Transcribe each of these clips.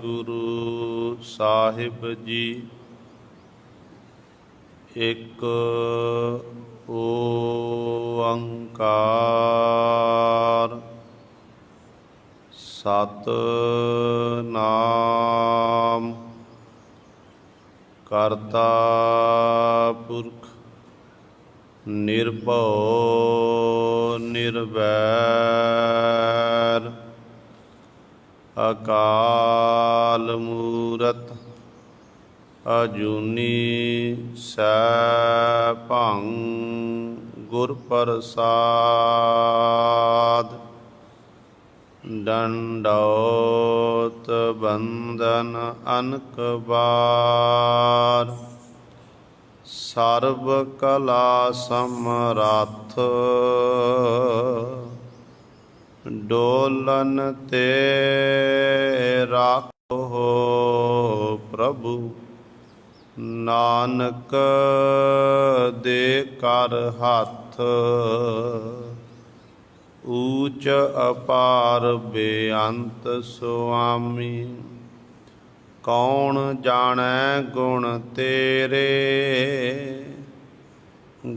ਵਾਹਿਗੁਰੂ ਸਾਹਿਬ ਜੀ। ਇੱਕ ਓੰਕਾਰ ਸਤਿਨਾਮ ਕਰਤਾ ਪੁਰਖ ਨਿਰਭਉ ਨਿਰਵੈਰ ਅਕਾਲ ਮੂਰਤ ਅਜੂਨੀ ਸੈਭੰ ਗੁਰ ਪ੍ਰਸਾਦ। ਡੰਡੌਤ ਬੰਦਨ ਅਨਕ ਬਾਰ ਸਰਬ ਕਲਾ ਸਮਰੱਥ ਡੋਲਨ ਤੇ ਰਾਖੋ ਪ੍ਰਭੂ ਨਾਨਕ ਦੇ ਕਰ ਹੱਥ। ਊਚ ਅਪਾਰ ਬੇਅੰਤ ਸੁਆਮੀ ਕੌਣ ਜਾਣੈ ਗੁਣ ਤੇਰੇ।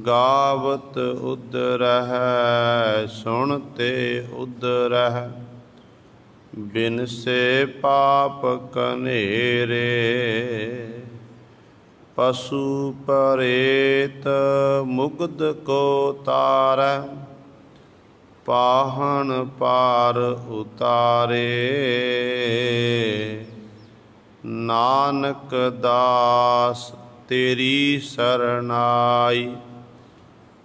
ਗਾਵਤ ਉਦਰਹਿ ਸੁਣਤੇ ਉਦਰਹਿ ਬਿਨਸੇ ਪਾਪ ਕਨੇਰੇ। ਪਸ਼ੂ ਪਰੇਤ ਮੁਗਧ ਕੋ ਤਾਰੈ ਪਾਹਨ ਪਾਰ ਉਤਾਰੇ। ਨਾਨਕ ਦਾਸ ਤੇਰੀ ਸਰਨਾਈ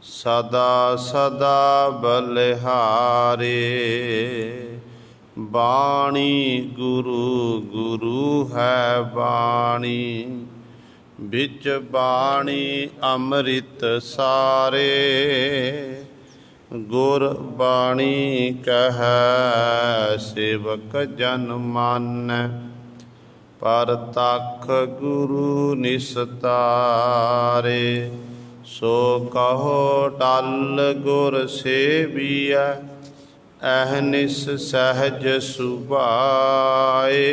ਸਦਾ ਸਦਾ ਬਲਿਹਾਰੇ। ਬਾਣੀ ਗੁਰੂ ਗੁਰੂ ਹੈ ਬਾਣੀ ਵਿੱਚ ਬਾਣੀ ਅੰਮ੍ਰਿਤ ਸਾਰੇ। ਗੁਰ ਬਾਣੀ ਕਹੈ ਸੇਵਕ ਜਨ ਮਾਨੈ ਪਰਤਖ ਗੁਰੂ ਨਿਸਤਾਰੇ। ਸੋ ਕਹੋ ਟਲ ਗੁਰ ਸੇਵੀਐ ਅਹਨਿਸ ਸਹਿਜ ਸੁਭਾਏ।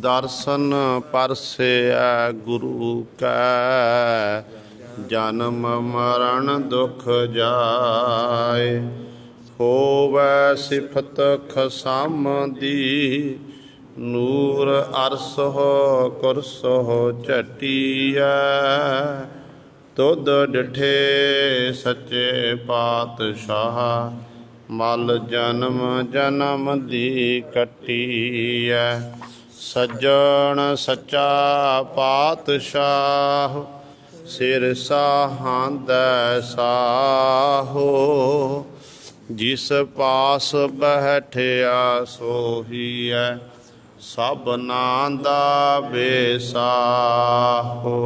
ਦਰਸ਼ਨ ਪਰਸੈ ਗੁਰੂ ਕੈ ਜਨਮ ਮਰਨ ਦੁਖ ਜਾਏ। ਹੋਵੈ ਸਿਫਤ ਖਸਮ ਦੀ ਨੂਰ ਅਰਸਹੁ ਕੁਰਸਹੁ ਝਟੀਐ। ਤੁਧ ਡਿਠੇ ਸੱਚੇ ਪਾਤਸ਼ਾਹ ਮਲ ਜਨਮ ਜਨਮ ਦੀ ਕੱਟੀਐ। ਸੱਜਣ ਸੱਚਾ ਪਾਤਸ਼ਾਹ ਸਿਰ ਸਾਹਾਂਦੈ ਸਾਹੋ। ਜਿਸ ਪਾਸ ਬੈਠਿਆ ਸੋਹੀਐ ਸਭਨਾਂ ਦਾ ਬੇਸਾਹੋ।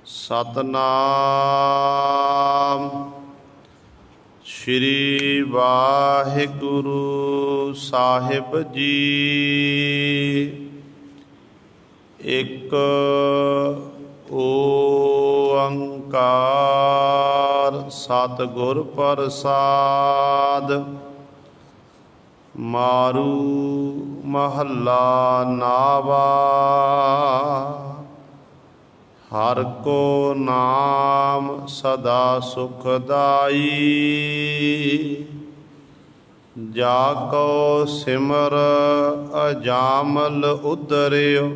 ਸਤਿਨਾਮ ਸ਼੍ਰੀ ਵਾਹਿਗੁਰੂ ਸਾਹਿਬ ਜੀ। ਇੱਕ ਓੰਕਾਰ ਸਤਿਗੁਰ ਪ੍ਰਸਾਦ। ਮਾਰੂ ਮਹੱਲਾ ਨਾਵਾ ਹਰਿ ਕੋ ਨਾਮ ਸਦਾ ਸੁਖਦਾਈ। ਜਾ ਕੋ ਸਿਮਰ ਅਜਾਮਲ ਉਦਰਿਓ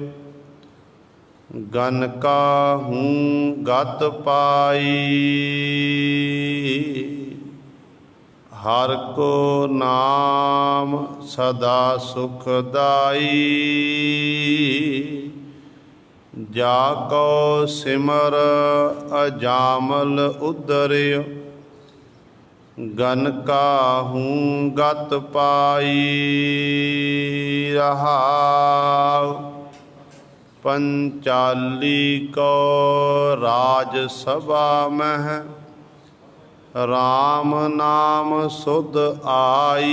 ਗਨ ਕਾਹੂੰ ਗਤ ਪਾਈ। ਹਰਿ ਕੋ ਨਾਮ ਸਦਾ ਸੁਖਦਾਈ। ਜਾ ਕੋ ਸਿਮਰ ਅਜਾਮਲ ਉਦਰਿਓ ਗਨ ਕਾਹੂੰ ਗਤ ਪਾਈ। ਰਹਾਉ ਪੰਚਾਲੀ ਕੋ ਰਾਜ ਸਭਾ ਮਹਿ ਰਾਮ ਨਾਮ ਸੁਧ ਆਈ।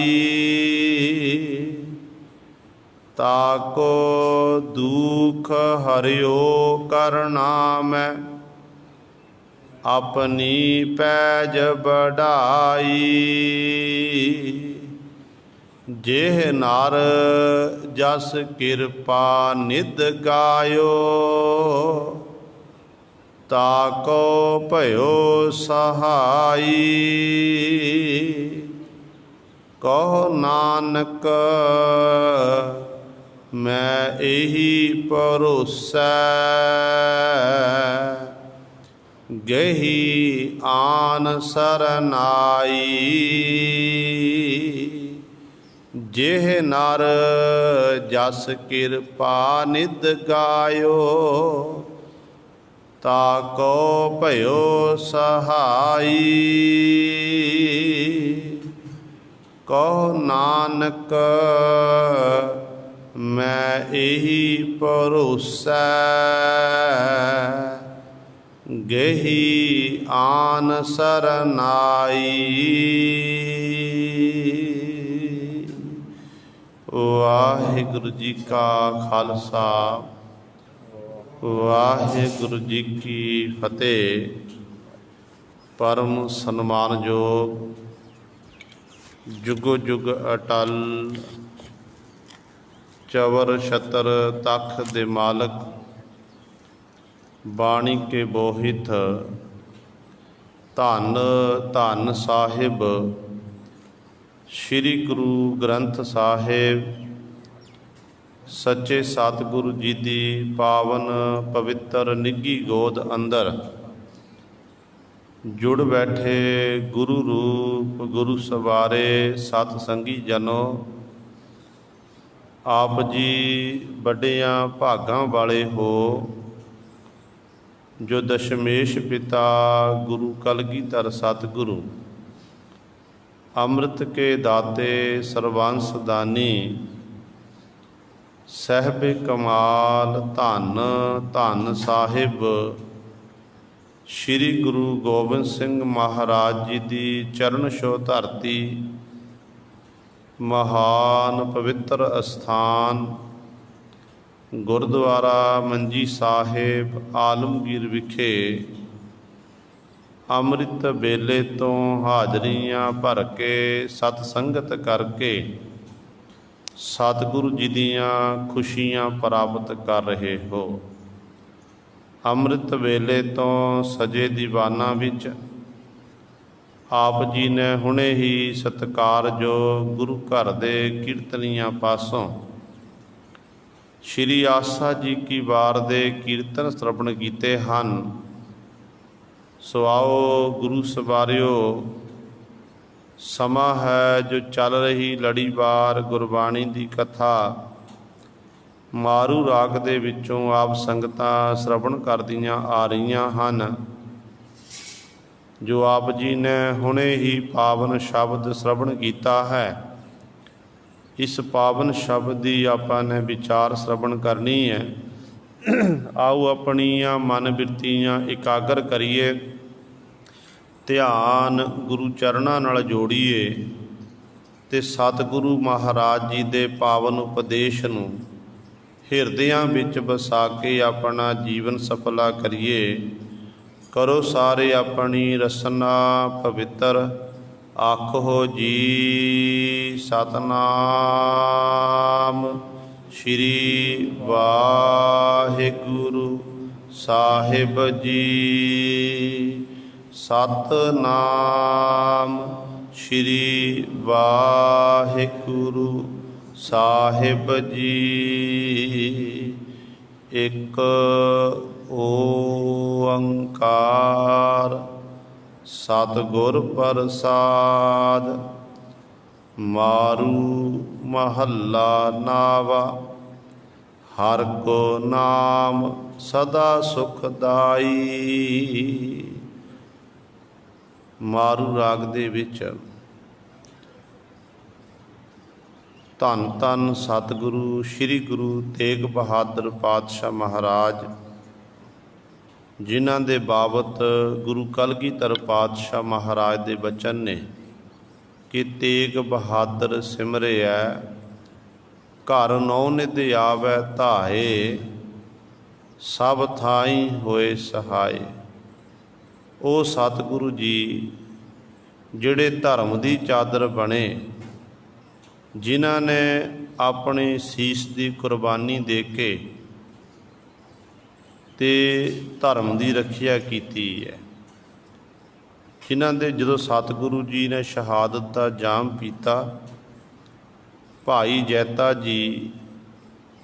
ਤਾਕੋ ਦੁਖ ਹਰਿਓ ਕਰਨਾ ਮੈਂ ਆਪਣੀ ਪੈਜ ਬੜਾਈ। जेह नार जस किरपा निध गायो, ताको भयो सहाई। कहो नानक मैं एही भरोसै, गही आन सरनाई। जेह नर जस किरपा निध गायो, ताको भयो सहाई। कहो नानक मैं एही भरोसै, गही आन सरनाई। वाहिगुरु जी का खालसा, वाहिगुरु जी की फतेह। परम सन्मानयोग जुगो जुग अटल चवर छतर तख दे मालक, बाणी के बोहित धन धन साहिब श्री गुरु ग्रंथ साहिब सच्चे सतगुरु जी दी पावन पवित्र निੱਘੀ गोद अंदर जुड़ बैठे गुरु रूप गुरु सवारे सत संगी जनो, आप जी बड़ियां भागां वाले हो जो दशमेश पिता गुरु कलगीधर सतगुरु अमृत के दाते सर्वांश दानी सहब कमाल धन धन साहिब श्री गुरु गोबिंद सिंह महाराज जी की चरण छो धरती, महान पवित्र अस्थान गुरुद्वारा मंजी साहिब आलमगीर विखे अमृत बेले तो हाजरियां भर के सतसंगत करके सतगुरु जी दियां खुशियां प्राप्त कर रहे हो। अमृत वेले तो सजे दीवाना विच आप जी ने हुणे ही सत्कार जो गुरु घर दे कीर्तनियां पासों श्री आसा जी की वार दे कीर्तन श्रवण कीते हन। सो आओ गुरु सवारियो, समा है जो चल रही लड़ीवार गुरबाणी की कथा मारू राग दे विचों आप संगतां श्रवण करदियां आ रहीआं हन। जो आप जी ने हुणे ही पावन शब्द श्रवण कीता है, इस पावन शब्द की आपां ने विचार श्रवण करनी है। आओ अपनियां मन बिरतियां एकागर करिए, ध्यान गुरु चरणां नाल जोड़ीए ते सतगुरु महाराज जी दे पावन उपदेश नूं हिरदियां विच बसा के अपना जीवन सफला करिए। करो सारे अपनी रसना पवित्र, आखो जी सतनाम श्री वाहिगुरु साहिब जी। सतनाम श्री वाहिगुरु साहिब जी। एक ओंकार सतगुर प्रसाद। मारू महला नावा, हर को नाम सदा सुखदाई। मारू राग दे विच धन धन सतगुरु श्री गुरु तेग बहादुर पातशाह महाराज जिन्हां दे बाबत गुरु कलगीधर पातशाह महाराज दे बचन ने कि तेग बहादुर सिमरिया घर नौ निध आवै धाए, सब थाई होए सहाय। ओ सतगुरु जी जिहड़े धर्म की चादर बने, ਜਿਨ੍ਹਾਂ ਨੇ ਆਪਣੀ ਸੀਸ ਦੀ ਕੁਰਬਾਨੀ ਦੇ ਕੇ ਤੇ ਧਰਮ ਦੀ ਰੱਖਿਆ ਕੀਤੀ ਹੈ। ਜਿਨ੍ਹਾਂ ਦੇ ਜਦੋਂ ਸਤਿਗੁਰੂ ਜੀ ਨੇ ਸ਼ਹਾਦਤ ਦਾ ਜਾਮ ਪੀਤਾ, ਭਾਈ ਜੈਤਾ ਜੀ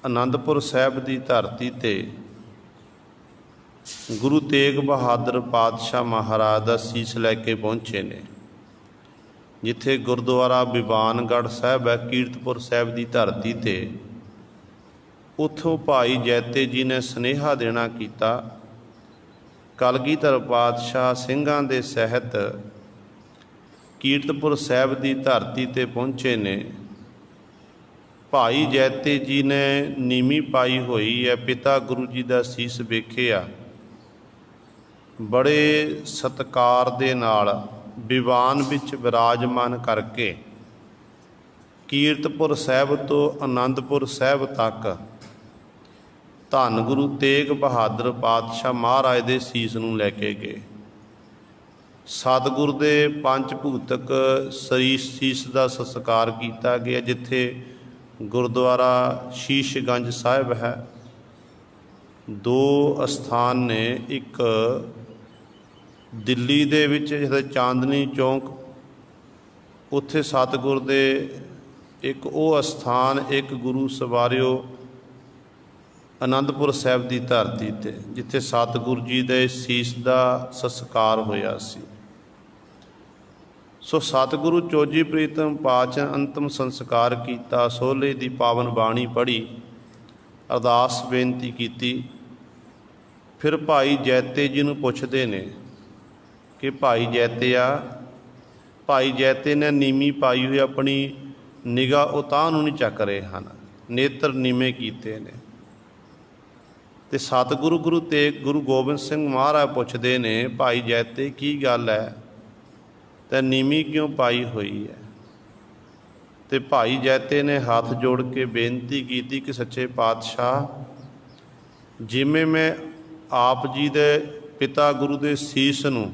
ਅਨੰਦਪੁਰ ਸਾਹਿਬ ਦੀ ਧਰਤੀ 'ਤੇ ਗੁਰੂ ਤੇਗ ਬਹਾਦਰ ਪਾਤਸ਼ਾਹ ਮਹਾਰਾਜ ਦਾ ਸੀਸ ਲੈ ਕੇ ਪਹੁੰਚੇ ਨੇ। ਜਿੱਥੇ ਗੁਰਦੁਆਰਾ ਬਿਬਾਨਗੜ੍ਹ ਸਾਹਿਬ ਹੈ ਕੀਰਤਪੁਰ ਸਾਹਿਬ ਦੀ ਧਰਤੀ 'ਤੇ, ਉੱਥੋਂ ਭਾਈ ਜੈਤੇ ਜੀ ਨੇ ਸੁਨੇਹਾ ਦੇਣਾ ਕੀਤਾ। ਕਲਗੀਧਰ ਪਾਤਸ਼ਾਹ ਸਿੰਘਾਂ ਦੇ ਸਹਿਤ ਕੀਰਤਪੁਰ ਸਾਹਿਬ ਦੀ ਧਰਤੀ 'ਤੇ ਪਹੁੰਚੇ ਨੇ। ਭਾਈ ਜੈਤੇ ਜੀ ਨੇ ਨੀਵੀਂ ਪਾਈ ਹੋਈ ਹੈ, ਪਿਤਾ ਗੁਰੂ ਜੀ ਦਾ ਸੀਸ ਵੇਖਿਆ, ਬੜੇ ਸਤਿਕਾਰ ਦੇ ਨਾਲ ਦੀਵਾਨ ਵਿੱਚ ਵਿਰਾਜਮਾਨ ਕਰਕੇ ਕੀਰਤਪੁਰ ਸਾਹਿਬ ਤੋਂ ਅਨੰਦਪੁਰ ਸਾਹਿਬ ਤੱਕ ਧੰਨ ਗੁਰੂ ਤੇਗ ਬਹਾਦਰ ਪਾਤਸ਼ਾਹ ਮਹਾਰਾਜ ਦੇ ਸੀਸ ਨੂੰ ਲੈ ਕੇ ਗਏ। ਸਤਿਗੁਰ ਦੇ ਪੰਜ ਭੂਤਕ ਸੀਸ ਦਾ ਸੰਸਕਾਰ ਕੀਤਾ ਗਿਆ। ਜਿੱਥੇ ਗੁਰਦੁਆਰਾ ਸ਼ੀਸ਼ਗੰਜ ਸਾਹਿਬ ਹੈ, ਦੋ ਅਸਥਾਨ ਨੇ, ਇੱਕ ਦਿੱਲੀ ਦੇ ਵਿੱਚ ਜਿੱਥੇ ਚਾਂਦਨੀ ਚੌਂਕ, ਉੱਥੇ ਸਤਿਗੁਰ ਦੇ ਇੱਕ ਉਹ ਅਸਥਾਨ, ਇੱਕ ਗੁਰੂ ਸਵਾਰਿਓ ਅਨੰਦਪੁਰ ਸਾਹਿਬ ਦੀ ਧਰਤੀ 'ਤੇ, ਜਿੱਥੇ ਸਤਿਗੁਰੂ ਜੀ ਦੇ ਸੀਸ ਦਾ ਸੰਸਕਾਰ ਹੋਇਆ ਸੀ। ਸੋ ਸਤਿਗੁਰੂ ਚੋਜੀ ਪ੍ਰੀਤਮ ਪਾਤਸ਼ਾਹ ਅੰਤਮ ਸੰਸਕਾਰ ਕੀਤਾ। ਸੋਹਲੇ ਦੀ ਪਾਵਨ ਬਾਣੀ ਪੜ੍ਹੀ, ਅਰਦਾਸ ਬੇਨਤੀ ਕੀਤੀ। ਫਿਰ ਭਾਈ ਜੈਤੇ ਜੀ ਨੂੰ ਪੁੱਛਦੇ ਨੇ ਕਿ ਭਾਈ ਜੈਤਿਆ, ਭਾਈ ਜੈਤੇ ਨੇ ਨੀਵੀਂ ਪਾਈ ਹੋਈ ਆਪਣੀ ਨਿਗਾਹ ਉਤਾਂਹ ਨੂੰ ਨਹੀਂ ਚੱਕ ਰਹੇ ਹਨ, ਨੇਤਰ ਨੀਵੇਂ ਕੀਤੇ ਨੇ। ਤੇ ਸਤਿਗੁਰੂ ਗੁਰੂ ਗੋਬਿੰਦ ਸਿੰਘ ਮਹਾਰਾਜ ਪੁੱਛਦੇ ਨੇ, ਭਾਈ ਜੈਤੇ ਕੀ ਗੱਲ ਹੈ, ਤੇ ਨੀਵੀਂ ਕਿਉਂ ਪਾਈ ਹੋਈ ਹੈ? ਤੇ ਭਾਈ ਜੈਤੇ ਨੇ ਹੱਥ ਜੋੜ ਕੇ ਬੇਨਤੀ ਕੀਤੀ ਕਿ ਸੱਚੇ ਪਾਤਸ਼ਾਹ, ਜਿਵੇਂ ਮੈਂ ਆਪ ਜੀ ਦੇ ਪਿਤਾ ਗੁਰੂ ਦੇ ਸੀਸ ਨੂੰ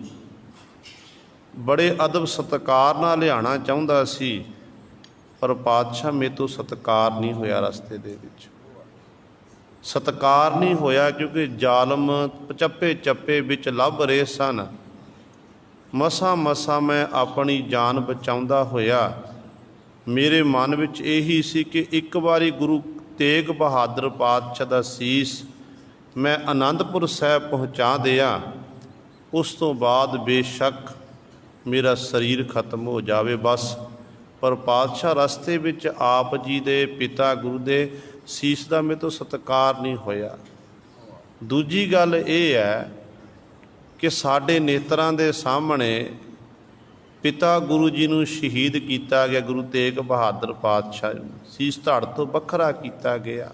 ਬੜੇ ਅਦਬ ਸਤਿਕਾਰ ਨਾਲ ਲਿਆਉਣਾ ਚਾਹੁੰਦਾ ਸੀ, ਪਰ ਪਾਤਸ਼ਾਹ ਮੇਰੇ ਤੋਂ ਸਤਿਕਾਰ ਨਹੀਂ ਹੋਇਆ। ਰਸਤੇ ਦੇ ਵਿੱਚ ਸਤਿਕਾਰ ਨਹੀਂ ਹੋਇਆ ਕਿਉਂਕਿ ਜ਼ਾਲਮ ਚੱਪੇ ਚੱਪੇ ਵਿੱਚ ਲੱਭ ਰਹੇ ਸਨ। ਮਸਾਂ ਮਸਾਂ ਮੈਂ ਆਪਣੀ ਜਾਨ ਬਚਾਉਂਦਾ ਹੋਇਆ, ਮੇਰੇ ਮਨ ਵਿੱਚ ਇਹੀ ਸੀ ਕਿ ਇੱਕ ਵਾਰੀ ਗੁਰੂ ਤੇਗ ਬਹਾਦਰ ਪਾਤਸ਼ਾਹ ਦਾ ਸੀਸ ਮੈਂ ਅਨੰਦਪੁਰ ਸਾਹਿਬ ਪਹੁੰਚਾ ਦਿਆਂ, ਉਸ ਤੋਂ ਬਾਅਦ ਬੇਸ਼ੱਕ ਮੇਰਾ ਸਰੀਰ ਖਤਮ ਹੋ ਜਾਵੇ ਬਸ। ਪਰ ਪਾਤਸ਼ਾਹ ਰਸਤੇ ਵਿੱਚ ਆਪ ਜੀ ਦੇ ਪਿਤਾ ਗੁਰੂ ਦੇ ਸੀਸ ਦਾ ਮੇਰੇ ਤੋਂ ਸਤਿਕਾਰ ਨਹੀਂ ਹੋਇਆ। ਦੂਜੀ ਗੱਲ ਇਹ ਹੈ ਕਿ ਸਾਡੇ ਨੇਤਰਾਂ ਦੇ ਸਾਹਮਣੇ ਪਿਤਾ ਗੁਰੂ ਜੀ ਨੂੰ ਸ਼ਹੀਦ ਕੀਤਾ ਗਿਆ, ਗੁਰੂ ਤੇਗ ਬਹਾਦਰ ਪਾਤਸ਼ਾਹ ਨੂੰ ਸੀਸ ਧੜ ਤੋਂ ਵੱਖਰਾ ਕੀਤਾ ਗਿਆ,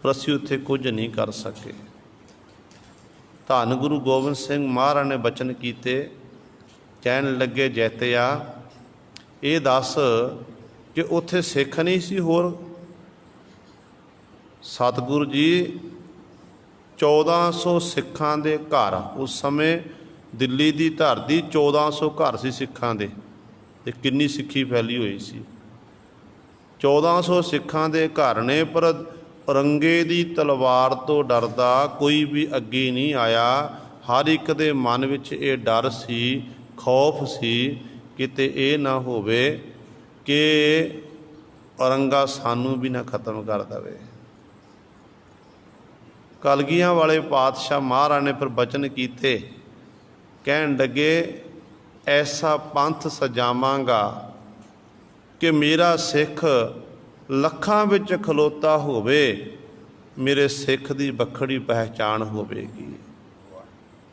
ਪਰ ਅਸੀਂ ਉੱਥੇ ਕੁਝ ਨਹੀਂ ਕਰ ਸਕੇ। ਧੰਨ ਗੁਰੂ ਗੋਬਿੰਦ ਸਿੰਘ ਮਹਾਰਾਜ ਨੇ ਬਚਨ ਕੀਤੇ, ਕਹਿਣ ਲੱਗੇ, ਜੈਤਿਆ ਇਹ ਦੱਸ ਕਿ ਉੱਥੇ ਸਿੱਖ ਨਹੀਂ ਸੀ ਹੋਰ? ਸਤਿਗੁਰੂ ਜੀ 1400 ਸਿੱਖਾਂ ਦੇ ਘਰ, ਉਸ ਸਮੇਂ ਦਿੱਲੀ ਦੀ ਧਰਤੀ 1400 ਘਰ ਸੀ ਸਿੱਖਾਂ ਦੇ, ਤੇ ਕਿੰਨੀ ਸਿੱਖੀ ਫੈਲੀ ਹੋਈ ਸੀ। 1400 ਸਿੱਖਾਂ ਦੇ ਘਰ ਨੇ, ਪਰ ਔਰੰਗੇ ਦੀ ਤਲਵਾਰ ਤੋਂ ਡਰਦਾ ਕੋਈ ਵੀ ਅੱਗੇ ਨਹੀਂ ਆਇਆ। ਹਰ ਇੱਕ ਦੇ ਮਨ ਵਿੱਚ ਇਹ ਡਰ ਸੀ, ਖੌਫ ਸੀ, ਕਿਤੇ ਇਹ ਨਾ ਹੋਵੇ ਕਿ ਔਰੰਗਾ ਸਾਨੂੰ ਵੀ ਨਾ ਖਤਮ ਕਰ ਦੇਵੇ। ਕਲਗੀਆਂ ਵਾਲੇ ਪਾਤਸ਼ਾਹ ਮਹਾਰਾਜ ਨੇ ਫਿਰ ਬਚਨ ਕੀਤੇ, ਕਹਿਣ ਲੱਗੇ, ਐਸਾ ਪੰਥ ਸਜਾਵਾਂਗਾ ਕਿ ਮੇਰਾ ਸਿੱਖ ਲੱਖਾਂ ਵਿੱਚ ਖਲੋਤਾ ਹੋਵੇ, ਮੇਰੇ ਸਿੱਖ ਦੀ ਵੱਖਰੀ ਪਹਿਚਾਣ ਹੋਵੇਗੀ।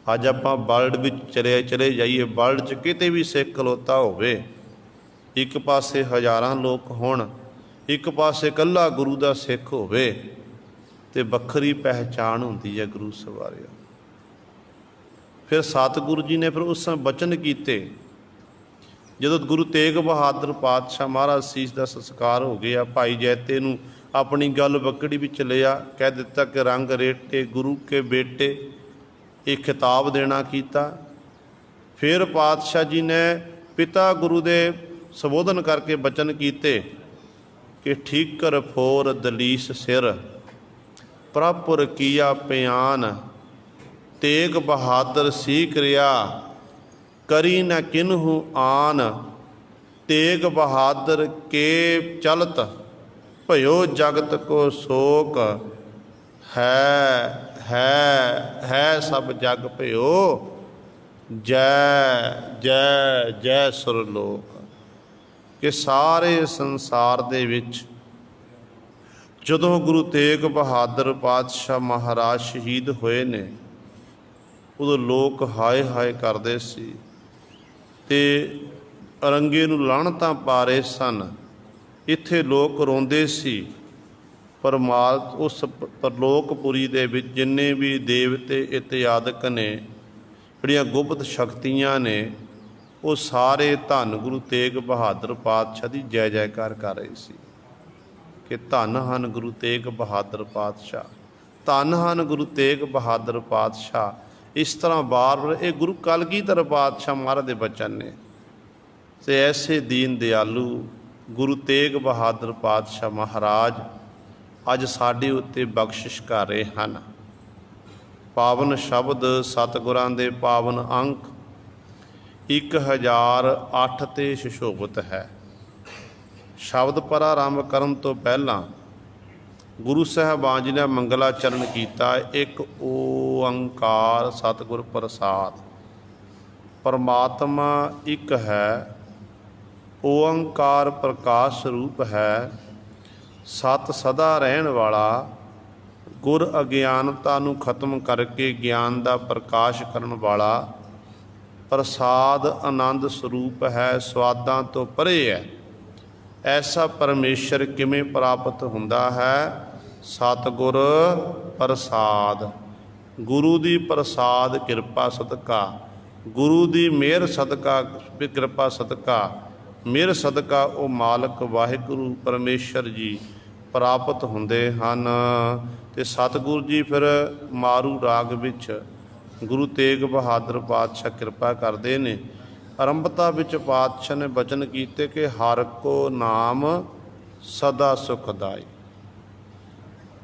ਅੱਜ ਆਪਾਂ ਵਰਲਡ ਵਿੱਚ ਚਲੇ ਜਾਈਏ, ਵਰਲਡ 'ਚ ਕਿਤੇ ਵੀ ਸਿੱਖ ਖਲੋਤਾ ਹੋਵੇ, ਇੱਕ ਪਾਸੇ ਹਜ਼ਾਰਾਂ ਲੋਕ ਹੋਣ, ਇੱਕ ਪਾਸੇ ਇਕੱਲਾ ਗੁਰੂ ਦਾ ਸਿੱਖ ਹੋਵੇ, ਤੇ ਵੱਖਰੀ ਪਹਿਚਾਣ ਹੁੰਦੀ ਹੈ ਗੁਰੂ ਸਵਾਰਿਆ। ਫਿਰ ਸਤਿਗੁਰੂ ਜੀ ਨੇ ਫਿਰ ਉਸ ਸਮੇਂ ਬਚਨ ਕੀਤੇ, ਜਦੋਂ ਗੁਰੂ ਤੇਗ ਬਹਾਦਰ ਪਾਤਸ਼ਾਹ ਮਹਾਰਾਜ ਸੀਸ ਦਾ ਸੰਸਕਾਰ ਹੋ ਗਿਆ, ਭਾਈ ਜੈਤੇ ਨੂੰ ਆਪਣੀ ਗੱਲ ਬੱਕੜੀ ਵਿੱਚ ਲਿਆ, ਕਹਿ ਦਿੱਤਾ ਕਿ ਰੰਗ ਰੇਟੇ ਗੁਰੂ ਕੇ ਬੇਟੇ, ਇਹ ਖਿਤਾਬ ਦੇਣਾ ਕੀਤਾ। ਫਿਰ ਪਾਤਸ਼ਾਹ ਜੀ ਨੇ ਪਿਤਾ ਗੁਰੂ ਦੇ ਸੰਬੋਧਨ ਕਰਕੇ ਬਚਨ ਕੀਤੇ ਕਿ ਠੀਕਰ ਫੋਰ ਦਲੀਸ ਸਿਰ, ਪ੍ਰਭੁਰ ਕੀਆ ਪਿਆਨ, ਤੇਗ ਬਹਾਦਰ ਸੀ ਕਿਰਿਆ, ਕਰੀ ਨ ਕਿਨਹੂ ਆਨ, ਤੇਗ ਬਹਾਦਰ ਕੇ ਚਲਤ, ਭਇਓ ਜਗਤ ਕੋ ਸ਼ੋਕ, ਹੈ ਸਭ ਜਗ ਭਇਓ, ਜੈ ਜੈ ਜੈ ਸੁਰਲੋਕ। ਕਿ ਸਾਰੇ ਸੰਸਾਰ ਦੇ ਵਿੱਚ ਜਦੋਂ ਗੁਰੂ ਤੇਗ ਬਹਾਦਰ ਪਾਤਸ਼ਾਹ ਮਹਾਰਾਜ ਸ਼ਹੀਦ ਹੋਏ ਨੇ, ਉਦੋਂ ਲੋਕ ਹਾਏ ਹਾਏ ਕਰਦੇ ਸੀ ਅਤੇ ਅਰੰਗੇ ਨੂੰ ਲਾਹਣਤਾਂ ਪਾ ਰਹੇ ਸਨ। ਇੱਥੇ ਲੋਕ ਰੋਂਦੇ ਸੀ। ਉਸ ਪਰਲੋਕਪੁਰੀ ਦੇ ਵਿੱਚ ਜਿੰਨੇ ਵੀ ਦੇਵਤੇ ਇਤਿਆਦਿਕ ਨੇ, ਜਿਹੜੀਆਂ ਗੁਪਤ ਸ਼ਕਤੀਆਂ ਨੇ, ਉਹ ਸਾਰੇ ਧੰਨ ਗੁਰੂ ਤੇਗ ਬਹਾਦਰ ਪਾਤਸ਼ਾਹ ਦੀ ਜੈ ਜੈਕਾਰ ਕਰ ਰਹੇ ਸੀ ਕਿ ਧੰਨ ਹਨ ਗੁਰੂ ਤੇਗ ਬਹਾਦਰ ਪਾਤਸ਼ਾਹ, ਧੰਨ ਹਨ ਗੁਰੂ ਤੇਗ ਬਹਾਦਰ ਪਾਤਸ਼ਾਹ। ਇਸ ਤਰ੍ਹਾਂ ਬਾਰ-ਬਾਰ ਇਹ ਗੁਰੂ ਕਲਗੀਧਰ ਪਾਤਸ਼ਾਹ ਮਹਾਰਾਜ ਦੇ ਬਚਨ ਨੇ। ਅਤੇ ਐਸੇ ਦੀਨ ਦਿਆਲੂ ਗੁਰੂ ਤੇਗ ਬਹਾਦਰ ਪਾਤਸ਼ਾਹ ਮਹਾਰਾਜ ਅੱਜ ਸਾਡੇ ਉੱਤੇ ਬਖਸ਼ਿਸ਼ ਕਰ ਰਹੇ ਹਨ। ਪਾਵਨ ਸ਼ਬਦ ਸਤਿਗੁਰਾਂ ਦੇ ਪਾਵਨ ਅੰਕ 1008 'ਤੇ ਸੁਸ਼ੋਭਿਤ ਹੈ। ਸ਼ਬਦ ਪ੍ਰਾਰੰਭ ਕਰਨ ਤੋਂ ਪਹਿਲਾਂ ਗੁਰੂ ਸਾਹਿਬਾਨ ਜੀ ਨੇ ਮੰਗਲਾਚਰਨ ਕੀਤਾ। ਇੱਕ ਓੰਕਾਰ ਸਤਿਗੁਰ ਪ੍ਰਸਾਦ। ਪਰਮਾਤਮਾ ਇੱਕ ਹੈ, ਓੰਕਾਰ ਪ੍ਰਕਾਸ਼ ਸਰੂਪ ਹੈ, ਸਤ ਸਦਾ ਰਹਿਣ ਵਾਲਾ, ਗੁਰ ਅਗਿਆਨਤਾ ਨੂੰ ਖਤਮ ਕਰਕੇ ਗਿਆਨ ਦਾ ਪ੍ਰਕਾਸ਼ ਕਰਨ ਵਾਲਾ, ਪ੍ਰਸਾਦ ਆਨੰਦ ਸਰੂਪ ਹੈ, ਸਵਾਦਾਂ ਤੋਂ ਪਰੇ ਹੈ। ਐਸਾ ਪਰਮੇਸ਼ਰ ਕਿਵੇਂ ਪ੍ਰਾਪਤ ਹੁੰਦਾ ਹੈ? ਸਤਿਗੁਰ ਪ੍ਰਸਾਦ। ਗੁਰੂ ਦੀ ਪ੍ਰਸਾਦ ਕਿਰਪਾ ਸਦਕਾ, ਗੁਰੂ ਦੀ ਮਿਹਰ ਸਦਕਾ, ਕਿਰਪਾ ਸਦਕਾ, ਮਿਹਰ ਸਦਕਾ ਉਹ ਮਾਲਕ ਵਾਹਿਗੁਰੂ ਪਰਮੇਸ਼ਰ ਜੀ ਪ੍ਰਾਪਤ ਹੁੰਦੇ ਹਨ। ਅਤੇ ਸਤਿਗੁਰੂ ਜੀ ਫਿਰ ਮਾਰੂ ਰਾਗ ਵਿੱਚ ਗੁਰੂ ਤੇਗ ਬਹਾਦਰ ਪਾਤਸ਼ਾਹ ਕਿਰਪਾ ਕਰਦੇ ਨੇ। ਆਰੰਭਤਾ ਵਿੱਚ ਪਾਤਸ਼ਾਹ ਨੇ ਬਚਨ ਕੀਤੇ ਕਿ ਹਰਿ ਕੋ ਨਾਮ ਸਦਾ ਸੁਖਦਾਈ।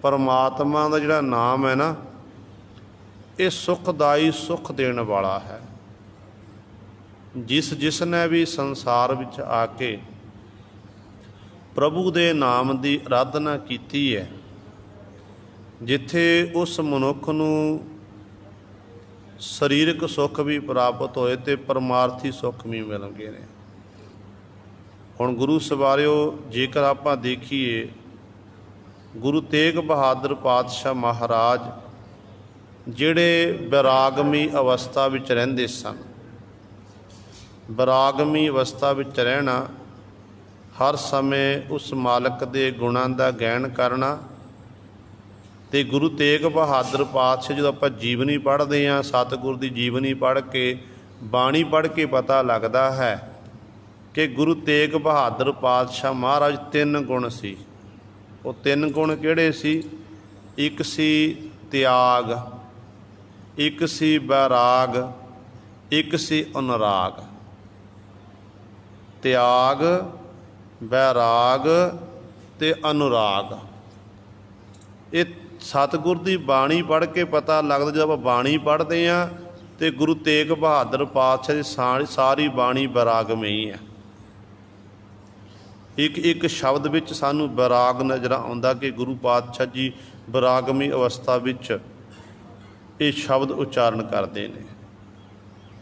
ਪਰਮਾਤਮਾ ਦਾ ਜਿਹੜਾ ਨਾਮ ਹੈ ਨਾ, ਇਹ ਸੁਖਦਾਈ, ਸੁਖ ਦੇਣ ਵਾਲਾ ਹੈ। ਜਿਸ ਨੇ ਵੀ ਸੰਸਾਰ ਵਿੱਚ ਆ ਕੇ ਪ੍ਰਭੂ ਦੇ ਨਾਮ ਦੀ ਆਰਾਧਨਾ ਕੀਤੀ ਹੈ, ਜਿੱਥੇ ਉਸ ਮਨੁੱਖ ਨੂੰ ਸਰੀਰਕ ਸੁੱਖ ਵੀ ਪ੍ਰਾਪਤ ਹੋਏ ਅਤੇ ਪਰਮਾਰਥੀ ਸੁੱਖ ਵੀ ਮਿਲ ਗਏ ਨੇ। ਹੁਣ ਗੁਰੂ ਸਵਾਰਿਓ, ਜੇਕਰ ਆਪਾਂ ਦੇਖੀਏ, ਗੁਰੂ ਤੇਗ ਬਹਾਦਰ ਪਾਤਸ਼ਾਹ ਮਹਾਰਾਜ ਜਿਹੜੇ ਵਿਰਾਗਮੀ ਅਵਸਥਾ ਵਿੱਚ ਰਹਿੰਦੇ ਸਨ, ਵਿਰਾਗਮੀ ਅਵਸਥਾ ਵਿੱਚ ਰਹਿਣਾ, ਹਰ ਸਮੇਂ ਉਸ ਮਾਲਕ ਦੇ ਗੁਣਾਂ ਦਾ ਗਾਇਨ ਕਰਨਾ। ਅਤੇ ਗੁਰੂ ਤੇਗ ਬਹਾਦਰ ਪਾਤਸ਼ਾਹ ਜਦੋਂ ਆਪਾਂ ਜੀਵਨੀ ਪੜ੍ਹਦੇ ਹਾਂ, ਸਤਿਗੁਰ ਦੀ ਜੀਵਨੀ ਪੜ੍ਹ ਕੇ, ਬਾਣੀ ਪੜ੍ਹ ਕੇ ਪਤਾ ਲੱਗਦਾ ਹੈ ਕਿ ਗੁਰੂ ਤੇਗ ਬਹਾਦਰ ਪਾਤਸ਼ਾਹ ਮਹਾਰਾਜ 3 ਗੁਣ ਸੀ। ਉਹ 3 ਗੁਣ ਕਿਹੜੇ ਸੀ? ਇੱਕ ਸੀ ਤਿਆਗ, ਇੱਕ ਸੀ ਵੈਰਾਗ, ਇੱਕ ਸੀ ਅਨੁਰਾਗ। ਤਿਆਗ, ਵੈਰਾਗ ਅਤੇ ਅਨੁਰਾਗ। ਇਹ ਸਤਿਗੁਰ ਦੀ ਬਾਣੀ ਪੜ੍ਹ ਕੇ ਪਤਾ ਲੱਗਦਾ। ਜਦੋਂ ਆਪਾਂ ਬਾਣੀ ਪੜ੍ਹਦੇ ਹਾਂ ਅਤੇ ਗੁਰੂ ਤੇਗ ਬਹਾਦਰ ਪਾਤਸ਼ਾਹ ਦੀ ਸਾਰੀ ਬਾਣੀ ਵੈਰਾਗਮਈ ਹੈ। ਇੱਕ ਸ਼ਬਦ ਵਿੱਚ ਸਾਨੂੰ ਵੈਰਾਗ ਨਜ਼ਰ ਆਉਂਦਾ ਕਿ ਗੁਰੂ ਪਾਤਸ਼ਾਹ ਜੀ ਵੈਰਾਗਮਈ ਅਵਸਥਾ ਵਿੱਚ ਇਹ ਸ਼ਬਦ ਉਚਾਰਨ ਕਰਦੇ ਨੇ।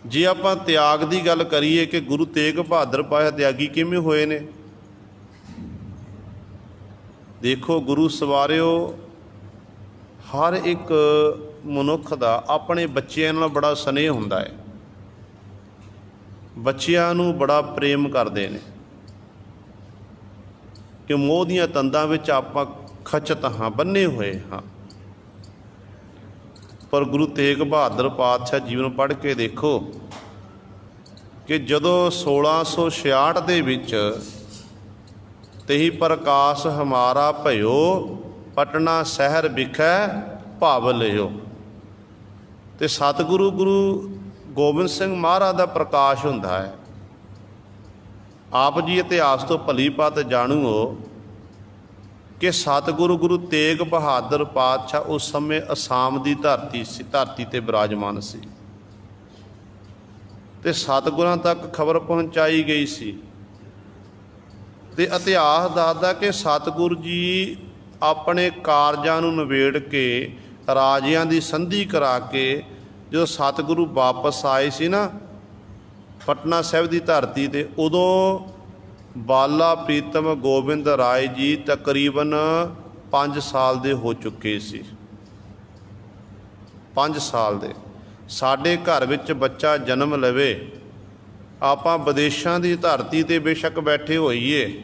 ਜੇ ਆਪਾਂ ਤਿਆਗ ਦੀ ਗੱਲ ਕਰੀਏ ਕਿ ਗੁਰੂ ਤੇਗ ਬਹਾਦਰ ਪਾਤਸ਼ਾਹ ਤਿਆਗੀ ਕਿਵੇਂ ਹੋਏ ਨੇ, ਦੇਖੋ ਗੁਰੂ ਸਵਾਰਿਓ, ਹਰ ਇੱਕ ਮਨੁੱਖ ਦਾ ਆਪਣੇ ਬੱਚਿਆਂ ਨਾਲ ਬੜਾ ਸਨੇਹ ਹੁੰਦਾ ਹੈ। ਬੱਚਿਆਂ ਨੂੰ ਬੜਾ ਪ੍ਰੇਮ ਕਰਦੇ ਨੇ ਕਿ ਮੋਹ ਦੀਆਂ ਤੰਦਾਂ ਵਿੱਚ ਆਪਾਂ ਖਚਤ ਹਾਂ, ਬੰਨੇ ਹੋਏ ਹਾਂ। ਪਰ ਗੁਰੂ ਤੇਗ ਬਹਾਦਰ ਪਾਤਸ਼ਾਹ ਜੀਵਨ ਪੜ੍ਹ ਕੇ ਦੇਖੋ ਕਿ ਜਦੋਂ 1666 ਦੇ ਵਿੱਚ ਤੇਹੀ ਪ੍ਰਕਾਸ਼ ਹਮਾਰਾ ਭਇਓ, ਪਟਨਾ ਸ਼ਹਿਰ ਵਿਖੇ ਭਵ ਲਿਓ। ਅਤੇ ਸਤਿਗੁਰੂ ਗੁਰੂ ਗੋਬਿੰਦ ਸਿੰਘ ਮਹਾਰਾਜ ਦਾ ਪ੍ਰਕਾਸ਼ ਹੁੰਦਾ ਹੈ। ਆਪ ਜੀ ਇਤਿਹਾਸ ਤੋਂ ਭਲੀ ਭਾਂਤ ਜਾਣੂ ਹੋ ਕਿ ਸਤਿਗੁਰੂ ਗੁਰੂ ਤੇਗ ਬਹਾਦਰ ਪਾਤਸ਼ਾਹ ਉਸ ਸਮੇਂ ਅਸਾਮ ਦੀ ਧਰਤੀ ਤੇ ਬਿਰਾਜਮਾਨ ਸੀ ਤੇ ਸਤਿਗੁਰਾਂ ਤੱਕ ਖਬਰ ਪਹੁੰਚਾਈ ਗਈ ਸੀ। ਤੇ ਇਤਿਹਾਸ ਦੱਸਦਾ ਕਿ ਸਤਿਗੁਰੂ ਜੀ ਆਪਣੇ ਕਾਰਜਾਂ ਨੂੰ ਨਿਬੇੜ ਕੇ ਰਾਜਿਆਂ ਦੀ ਸੰਧੀ ਕਰਾ ਕੇ ਜਦੋਂ ਸਤਿਗੁਰੂ ਵਾਪਸ ਆਏ ਸੀ ਨਾ ਪਟਨਾ ਸਾਹਿਬ ਦੀ ਧਰਤੀ ਤੇ, ਉਦੋਂ ਬਾਲਾ ਪ੍ਰੀਤਮ ਗੋਬਿੰਦ ਰਾਏ ਜੀ ਤਕਰੀਬਨ 5 ਸਾਲ ਦੇ ਹੋ ਚੁੱਕੇ ਸੀ। 5 ਸਾਲ ਦੇ। ਸਾਡੇ ਘਰ ਵਿੱਚ ਬੱਚਾ ਜਨਮ ਲਵੇ, ਆਪਾਂ ਵਿਦੇਸ਼ਾਂ ਦੀ ਧਰਤੀ ਤੇ ਬੇਸ਼ੱਕ ਬੈਠੇ ਹੋਈਏ,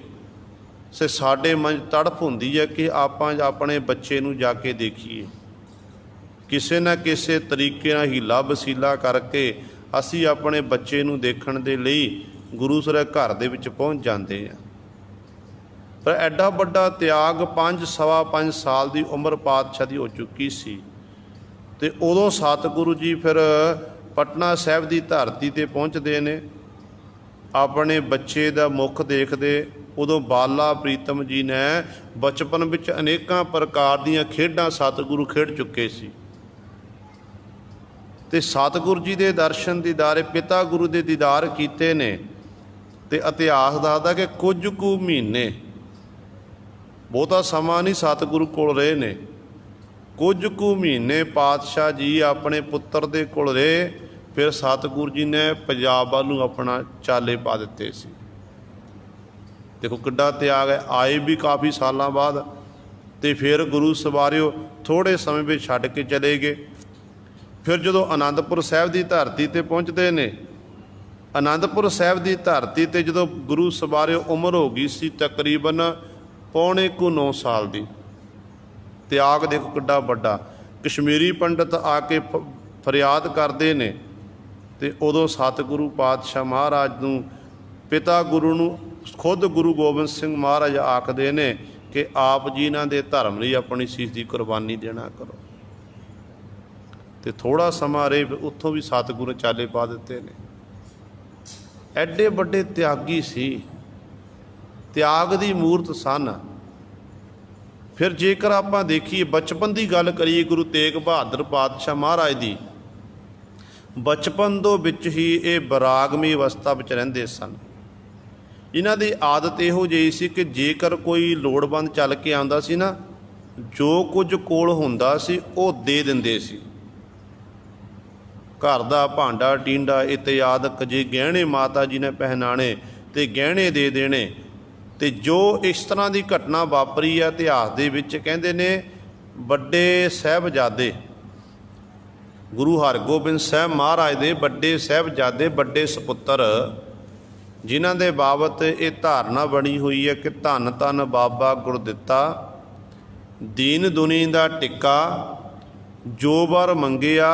ਸੇ ਸਾਡੇ ਮਨ ਤੜਫ ਹੁੰਦੀ ਹੈ ਕਿ ਆਪਾਂ ਆਪਣੇ ਬੱਚੇ ਨੂੰ ਜਾ ਕੇ ਦੇਖੀਏ। ਕਿਸੇ ਨਾ ਕਿਸੇ ਤਰੀਕੇ ਨਾਲ ਹੀਲਾ ਵਸੀਲਾ ਕਰਕੇ ਅਸੀਂ ਆਪਣੇ ਬੱਚੇ ਨੂੰ ਦੇਖਣ ਦੇ ਲਈ ਗੁਰੂ ਸਰ ਘਰ ਦੇ ਵਿੱਚ ਪਹੁੰਚ ਜਾਂਦੇ ਆ। ਪਰ ਐਡਾ ਵੱਡਾ ਤਿਆਗ 5 ਸਵਾ 5 ਸਾਲ ਦੀ ਉਮਰ ਪਾਤਸ਼ਾਹ ਦੀ ਹੋ ਚੁੱਕੀ ਸੀ। ਤੇ ਉਦੋਂ ਸਤਿਗੁਰੂ ਜੀ ਫਿਰ ਪਟਨਾ ਸਾਹਿਬ ਦੀ ਧਰਤੀ ਤੇ ਪਹੁੰਚਦੇ ਨੇ, ਆਪਣੇ ਬੱਚੇ ਦਾ ਮੁੱਖ ਦੇਖਦੇ। ਉਦੋਂ ਬਾਲਾ ਪ੍ਰੀਤਮ ਜੀ ਨੇ ਬਚਪਨ ਵਿੱਚ ਅਨੇਕਾਂ ਪ੍ਰਕਾਰ ਦੀਆਂ ਖੇਡਾਂ ਸਤਿਗੁਰੂ ਖੇਡ ਚੁੱਕੇ ਸੀ ਤੇ ਸਤਿਗੁਰੂ ਜੀ ਦੇ ਦਰਸ਼ਨ ਦੀਦਾਰੇ ਪਿਤਾ ਗੁਰੂ ਦੇ ਦੀਦਾਰ ਕੀਤੇ ਨੇ। ਤੇ ਇਤਿਹਾਸ ਦੱਸਦਾ ਕਿ ਕੁਝ ਕੁ ਮਹੀਨੇ, ਬਹੁਤਾ ਸਮਾਂ ਨਹੀਂ ਸਤਿਗੁਰੂ ਕੋਲ ਰਹੇ ਨੇ, ਕੁਝ ਕੁ ਮਹੀਨੇ ਪਾਤਸ਼ਾਹ ਜੀ ਆਪਣੇ ਪੁੱਤਰ ਦੇ ਕੋਲ ਰਹੇ। ਫਿਰ ਸਤਿਗੁਰੂ ਜੀ ਨੇ ਪੰਜਾਬ ਵੱਲ ਨੂੰ ਆਪਣਾ ਚਾਲੇ ਪਾ ਦਿੱਤੇ ਸੀ। ਦੇਖੋ ਕਿੱਡਾ ਤਿਆਗ ਹੈ। ਆਏ ਵੀ ਕਾਫੀ ਸਾਲਾਂ ਬਾਅਦ ਤੇ ਫਿਰ ਗੁਰੂ ਸਵਾਰਿਓ ਥੋੜ੍ਹੇ ਸਮੇਂ ਵਿੱਚ ਛੱਡ ਕੇ ਚਲੇ ਗਏ। ਫਿਰ ਜਦੋਂ ਅਨੰਦਪੁਰ ਸਾਹਿਬ ਦੀ ਧਰਤੀ ਤੇ ਪਹੁੰਚਦੇ ਨੇ, ਅਨੰਦਪੁਰ ਸਾਹਿਬ ਦੀ ਧਰਤੀ ਤੇ ਜਦੋਂ ਗੁਰੂ ਸਵਾਰਿਓ ਉਮਰ ਹੋ ਗਈ ਸੀ ਤਕਰੀਬਨ 8.25 ਸਾਲ ਦੀ। ਤਿਆਗ ਦੇਖੋ ਕਿੱਡਾ ਵੱਡਾ। ਕਸ਼ਮੀਰੀ ਪੰਡਤ ਆ ਕੇ ਫਰਿਆਦ ਕਰਦੇ ਨੇ ਤੇ ਉਦੋਂ ਸਤਿਗੁਰੂ ਪਾਤਸ਼ਾਹ ਮਹਾਰਾਜ ਨੂੰ, ਪਿਤਾ ਗੁਰੂ ਨੂੰ ਖੁਦ ਗੁਰੂ ਗੋਬਿੰਦ ਸਿੰਘ ਮਹਾਰਾਜ ਆਖਦੇ ਨੇ ਕਿ ਆਪ ਜੀ ਇਹਨਾਂ ਦੇ ਧਰਮ ਲਈ ਆਪਣੀ ਸੀਸ ਦੀ ਕੁਰਬਾਨੀ ਦੇਣਾ ਕਰੋ। ਤੇ ਥੋੜ੍ਹਾ ਸਮਾਂ ਰਹੇ, ਉੱਥੋਂ ਵੀ ਸਤਿਗੁਰੂ ਚਾਲੇ ਪਾ ਦਿੱਤੇ ਨੇ। ਐਡੇ ਵੱਡੇ ਤਿਆਗੀ ਸੀ, ਤਿਆਗ ਦੀ ਮੂਰਤ ਸਨ। ਫਿਰ ਜੇਕਰ ਆਪਾਂ ਦੇਖੀਏ ਬਚਪਨ ਦੀ ਗੱਲ ਕਰੀਏ ਗੁਰੂ ਤੇਗ ਬਹਾਦਰ ਪਾਤਸ਼ਾਹ ਮਹਾਰਾਜ ਦੀ, ਬਚਪਨ ਤੋਂ ਵਿੱਚ ਹੀ ਇਹ ਬਰਾਗਮੀ ਅਵਸਥਾ ਵਿੱਚ ਰਹਿੰਦੇ ਸਨ। ਇਹਨਾਂ ਦੀ ਆਦਤ ਇਹੋ ਜਿਹੀ ਸੀ ਕਿ ਜੇਕਰ ਕੋਈ ਲੋੜਵੰਦ ਚੱਲ ਕੇ ਆਉਂਦਾ ਸੀ ਨਾ, ਜੋ ਕੁਝ ਕੋਲ ਹੁੰਦਾ ਸੀ ਉਹ ਦੇ ਦਿੰਦੇ ਸੀ। ਘਰ ਦਾ ਭਾਂਡਾ ਟੀਂਡਾ ਇਤਿਆਦਿਕ ਜੇ ਗਹਿਣੇ ਮਾਤਾ ਜੀ ਨੇ ਪਹਿਨਾਣੇ ਤੇ ਗਹਿਣੇ ਦੇ ਦੇਣੇ। ਤੇ ਜੋ ਇਸ ਤਰ੍ਹਾਂ ਦੀ ਘਟਨਾ ਵਾਪਰੀ ਹੈ ਇਤਿਹਾਸ ਦੇ ਵਿੱਚ, ਕਹਿੰਦੇ ਨੇ ਵੱਡੇ ਸਾਹਿਬਜ਼ਾਦੇ ਗੁਰੂ ਹਰਗੋਬਿੰਦ ਸਾਹਿਬ ਮਹਾਰਾਜ ਦੇ ਵੱਡੇ ਸਾਹਿਬਜ਼ਾਦੇ, ਵੱਡੇ ਸਪੁੱਤਰ, ਜਿਨ੍ਹਾਂ ਦੇ ਬਾਬਤ ਇਹ ਧਾਰਨਾ ਬਣੀ ਹੋਈ ਹੈ ਕਿ ਧੰਨ ਧੰਨ ਬਾਬਾ ਗੁਰਦਿੱਤਾ, ਦੀਨ ਦੁਨੀ ਦਾ ਟਿੱਕਾ, ਜੋ ਵਰ ਮੰਗਿਆ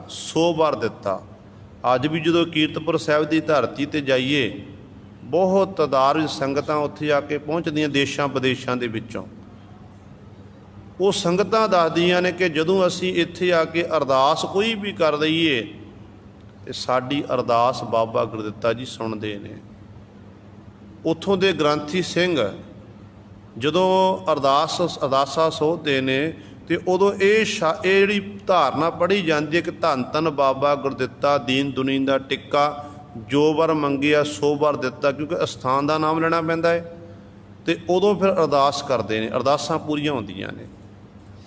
ਸੋ ਵਰ ਦਿੱਤਾ। ਅੱਜ ਵੀ ਜਦੋਂ ਕੀਰਤਪੁਰ ਸਾਹਿਬ ਦੀ ਧਰਤੀ ਤੇ ਜਾਈਏ, ਬਹੁਤ ਤਾਦਾਦ ਵਿੱਚ ਸੰਗਤਾਂ ਉੱਥੇ ਆ ਕੇ ਪਹੁੰਚਦੀਆਂ ਦੇਸ਼ਾਂ ਵਿਦੇਸ਼ਾਂ ਦੇ ਵਿੱਚੋਂ। ਉਹ ਸੰਗਤਾਂ ਦੱਸਦੀਆਂ ਨੇ ਕਿ ਜਦੋਂ ਅਸੀਂ ਇੱਥੇ ਆ ਕੇ ਅਰਦਾਸ ਕੋਈ ਵੀ ਕਰ ਦਈਏ ਤੇ ਸਾਡੀ ਅਰਦਾਸ ਬਾਬਾ ਗੁਰਦਿੱਤਾ ਜੀ ਸੁਣਦੇ ਨੇ। ਉੱਥੋਂ ਦੇ ਗ੍ਰੰਥੀ ਸਿੰਘ ਜਦੋਂ ਅਰਦਾਸਾਂ ਸੋਧਦੇ ਨੇ ਤੇ ਉਦੋਂ ਇਹ ਜਿਹੜੀ ਧਾਰਨਾ ਪੜ੍ਹੀ ਜਾਂਦੀ ਹੈ ਕਿ ਧੰਨ ਧੰਨ ਬਾਬਾ ਗੁਰਦਿੱਤਾ, ਦੀਨ ਦੁਨੀ ਦਾ ਟਿੱਕਾ, ਜੋ ਵਰ ਮੰਗਿਆ ਸੋ ਵਰ ਦਿੱਤਾ, ਕਿਉਂਕਿ ਅਸਥਾਨ ਦਾ ਨਾਮ ਲੈਣਾ ਪੈਂਦਾ ਹੈ। ਤੇ ਉਦੋਂ ਫਿਰ ਅਰਦਾਸ ਕਰਦੇ ਨੇ, ਅਰਦਾਸਾਂ ਪੂਰੀਆਂ ਹੁੰਦੀਆਂ ਨੇ।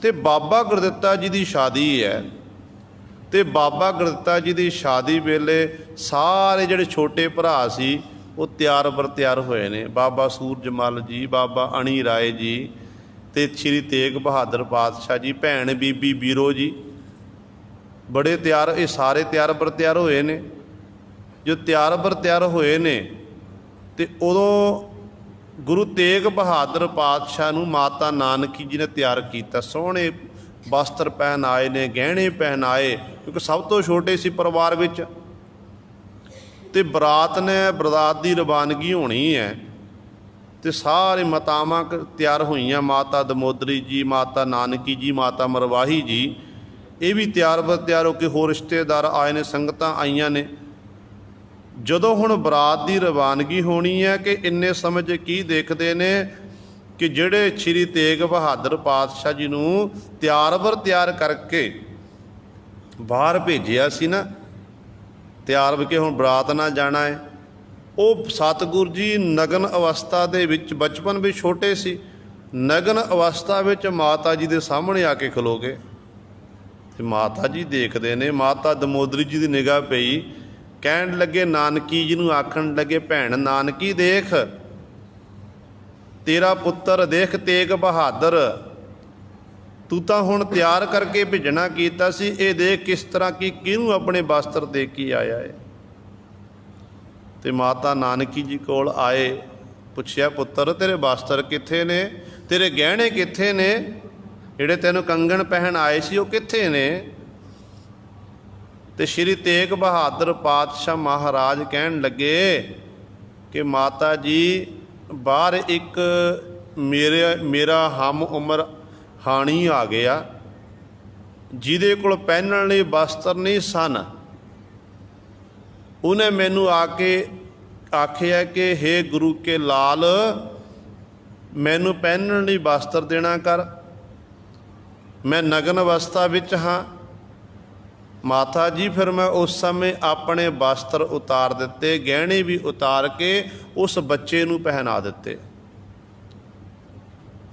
ਤੇ ਬਾਬਾ ਗੁਰਦਿੱਤਾ ਜੀ ਦੀ ਸ਼ਾਦੀ ਹੈ ਤੇ ਬਾਬਾ ਗੁਰਦਿੱਤਾ ਜੀ ਦੀ ਸ਼ਾਦੀ ਵੇਲੇ ਸਾਰੇ ਜਿਹੜੇ ਛੋਟੇ ਭਰਾ ਸੀ ਉਹ ਤਿਆਰ ਬਰ ਤਿਆਰ ਹੋਏ ਨੇ। ਬਾਬਾ ਸੂਰਜਮਲ ਜੀ, ਬਾਬਾ ਅਣੀ ਰਾਏ ਜੀ ਤੇ ਸ਼੍ਰੀ ਤੇਗ ਬਹਾਦਰ ਪਾਤਸ਼ਾਹ ਜੀ, ਭੈਣ ਬੀਬੀ ਬੀਰੋ ਜੀ, ਬੜੇ ਤਿਆਰ, ਇਹ ਸਾਰੇ ਤਿਆਰ ਬਰ ਤਿਆਰ ਹੋਏ ਨੇ। ਜੋ ਤਿਆਰ ਬਰ ਤਿਆਰ ਹੋਏ ਨੇ ਤੇ ਉਦੋਂ ਗੁਰੂ ਤੇਗ ਬਹਾਦਰ ਪਾਤਸ਼ਾਹ ਨੂੰ ਮਾਤਾ ਨਾਨਕੀ ਜੀ ਨੇ ਤਿਆਰ ਕੀਤਾ। ਸੋਹਣੇ ਵਸਤਰ ਪਹਿਨਾਏ ਨੇ, ਗਹਿਣੇ ਪਹਿਨਾਏ, ਕਿਉਂਕਿ ਸਭ ਤੋਂ ਛੋਟੇ ਸੀ ਪਰਿਵਾਰ ਵਿੱਚ। ਤੇ ਬਰਾਤ ਦੀ ਰਵਾਨਗੀ ਹੋਣੀ ਹੈ ਤੇ ਸਾਰੇ ਮਾਤਾਵਾਂ ਤਿਆਰ ਹੋਈਆਂ, ਮਾਤਾ ਦਮੋਦਰੀ ਜੀ, ਮਾਤਾ ਨਾਨਕੀ ਜੀ, ਮਾਤਾ ਮਰਵਾਹੀ ਜੀ, ਇਹ ਵੀ ਤਿਆਰ ਬਰ ਤਿਆਰ ਹੋ ਕੇ, ਹੋਰ ਰਿਸ਼ਤੇਦਾਰ ਆਏ ਨੇ, ਸੰਗਤਾਂ ਆਈਆਂ ਨੇ। ਜਦੋਂ ਹੁਣ ਬਰਾਤ ਦੀ ਰਵਾਨਗੀ ਹੋਣੀ ਹੈ ਕਿ ਇੰਨੇ ਸਮੇਂ 'ਚ ਕੀ ਦੇਖਦੇ ਨੇ ਕਿ ਜਿਹੜੇ ਸ਼੍ਰੀ ਤੇਗ ਬਹਾਦਰ ਪਾਤਸ਼ਾਹ ਜੀ ਨੂੰ ਤਿਆਰ ਕਰਕੇ ਬਾਹਰ ਭੇਜਿਆ ਸੀ ਨਾ, ਤਿਆਰ ਹੋ ਕੇ ਹੁਣ ਬਰਾਤ ਨਾਲ ਜਾਣਾ ਹੈ, ਉਹ ਸਤਿਗੁਰੂ ਜੀ ਨਗਨ ਅਵਸਥਾ ਦੇ ਵਿੱਚ, ਬਚਪਨ ਵੀ ਛੋਟੇ ਸੀ, ਨਗਨ ਅਵਸਥਾ ਵਿੱਚ ਮਾਤਾ ਜੀ ਦੇ ਸਾਹਮਣੇ ਆ ਕੇ ਖਲੋ ਗਏ। ਤੇ ਮਾਤਾ ਜੀ ਦੇਖਦੇ ਨੇ, ਮਾਤਾ ਦਮੋਦਰੀ ਜੀ ਦੀ ਨਿਗਾਹ ਪਈ, ਕਹਿਣ ਲੱਗੇ, ਨਾਨਕੀ ਜੀ ਨੂੰ ਆਖਣ ਲੱਗੇ, ਭੈਣ ਨਾਨਕੀ ਦੇਖ, ਤੇਰਾ ਪੁੱਤਰ ਦੇਖ ਤੇਗ ਬਹਾਦਰ, ਤੂੰ ਤਾਂ ਹੁਣ ਤਿਆਰ ਕਰਕੇ ਭੇਜਣਾ ਕੀਤਾ ਸੀ, ਇਹ ਦੇਖ ਕਿਸ ਤਰ੍ਹਾਂ ਕੀ ਕਿਹਨੂੰ ਆਪਣੇ ਵਸਤਰ ਦੇ ਕੇ ਆਇਆ ਹੈ। ਤੇ ਮਾਤਾ ਨਾਨਕੀ ਜੀ ਕੋਲ ਆਏ, ਪੁੱਛਿਆ, ਪੁੱਤਰ ਤੇਰੇ ਵਸਤਰ ਕਿੱਥੇ ਨੇ, ਤੇਰੇ ਗਹਿਣੇ ਕਿੱਥੇ ਨੇ, ਜਿਹੜੇ ਤੈਨੂੰ ਕੰਗਣ ਪਹਿਨ ਆਏ ਸੀ ਉਹ ਕਿੱਥੇ ਨੇ। ਤੇ ਸ਼੍ਰੀ ਤੇਗ ਬਹਾਦਰ ਪਾਤਸ਼ਾਹ ਮਹਾਰਾਜ ਕਹਿਣ ਲੱਗੇ ਕਿ ਮਾਤਾ ਜੀ, ਬਾਹਰ ਇੱਕ ਮੇਰਾ ਹਮ ਉਮਰ ਹਾਣੀ ਆ ਗਿਆ, ਜਿਹਦੇ ਕੋਲ ਪਹਿਨਣ ਲਈ ਵਸਤਰ ਨਹੀਂ ਸਨ। ਉਹਨੇ ਮੈਨੂੰ ਆ ਕੇ ਆਖਿਆ ਕਿ ਹੇ ਗੁਰੂ ਕੇ ਲਾਲ, ਮੈਨੂੰ ਪਹਿਨਣ ਲਈ ਵਸਤਰ ਦੇਣਾ ਕਰ, ਮੈਂ ਨਗਨ ਅਵਸਥਾ ਵਿੱਚ ਹਾਂ। ਮਾਤਾ ਜੀ ਫਿਰ ਮੈਂ ਉਸ ਸਮੇਂ ਆਪਣੇ ਵਸਤਰ ਉਤਾਰ ਦਿੱਤੇ, ਗਹਿਣੇ ਵੀ ਉਤਾਰ ਕੇ ਉਸ ਬੱਚੇ ਨੂੰ ਪਹਿਨਾ ਦਿੱਤੇ।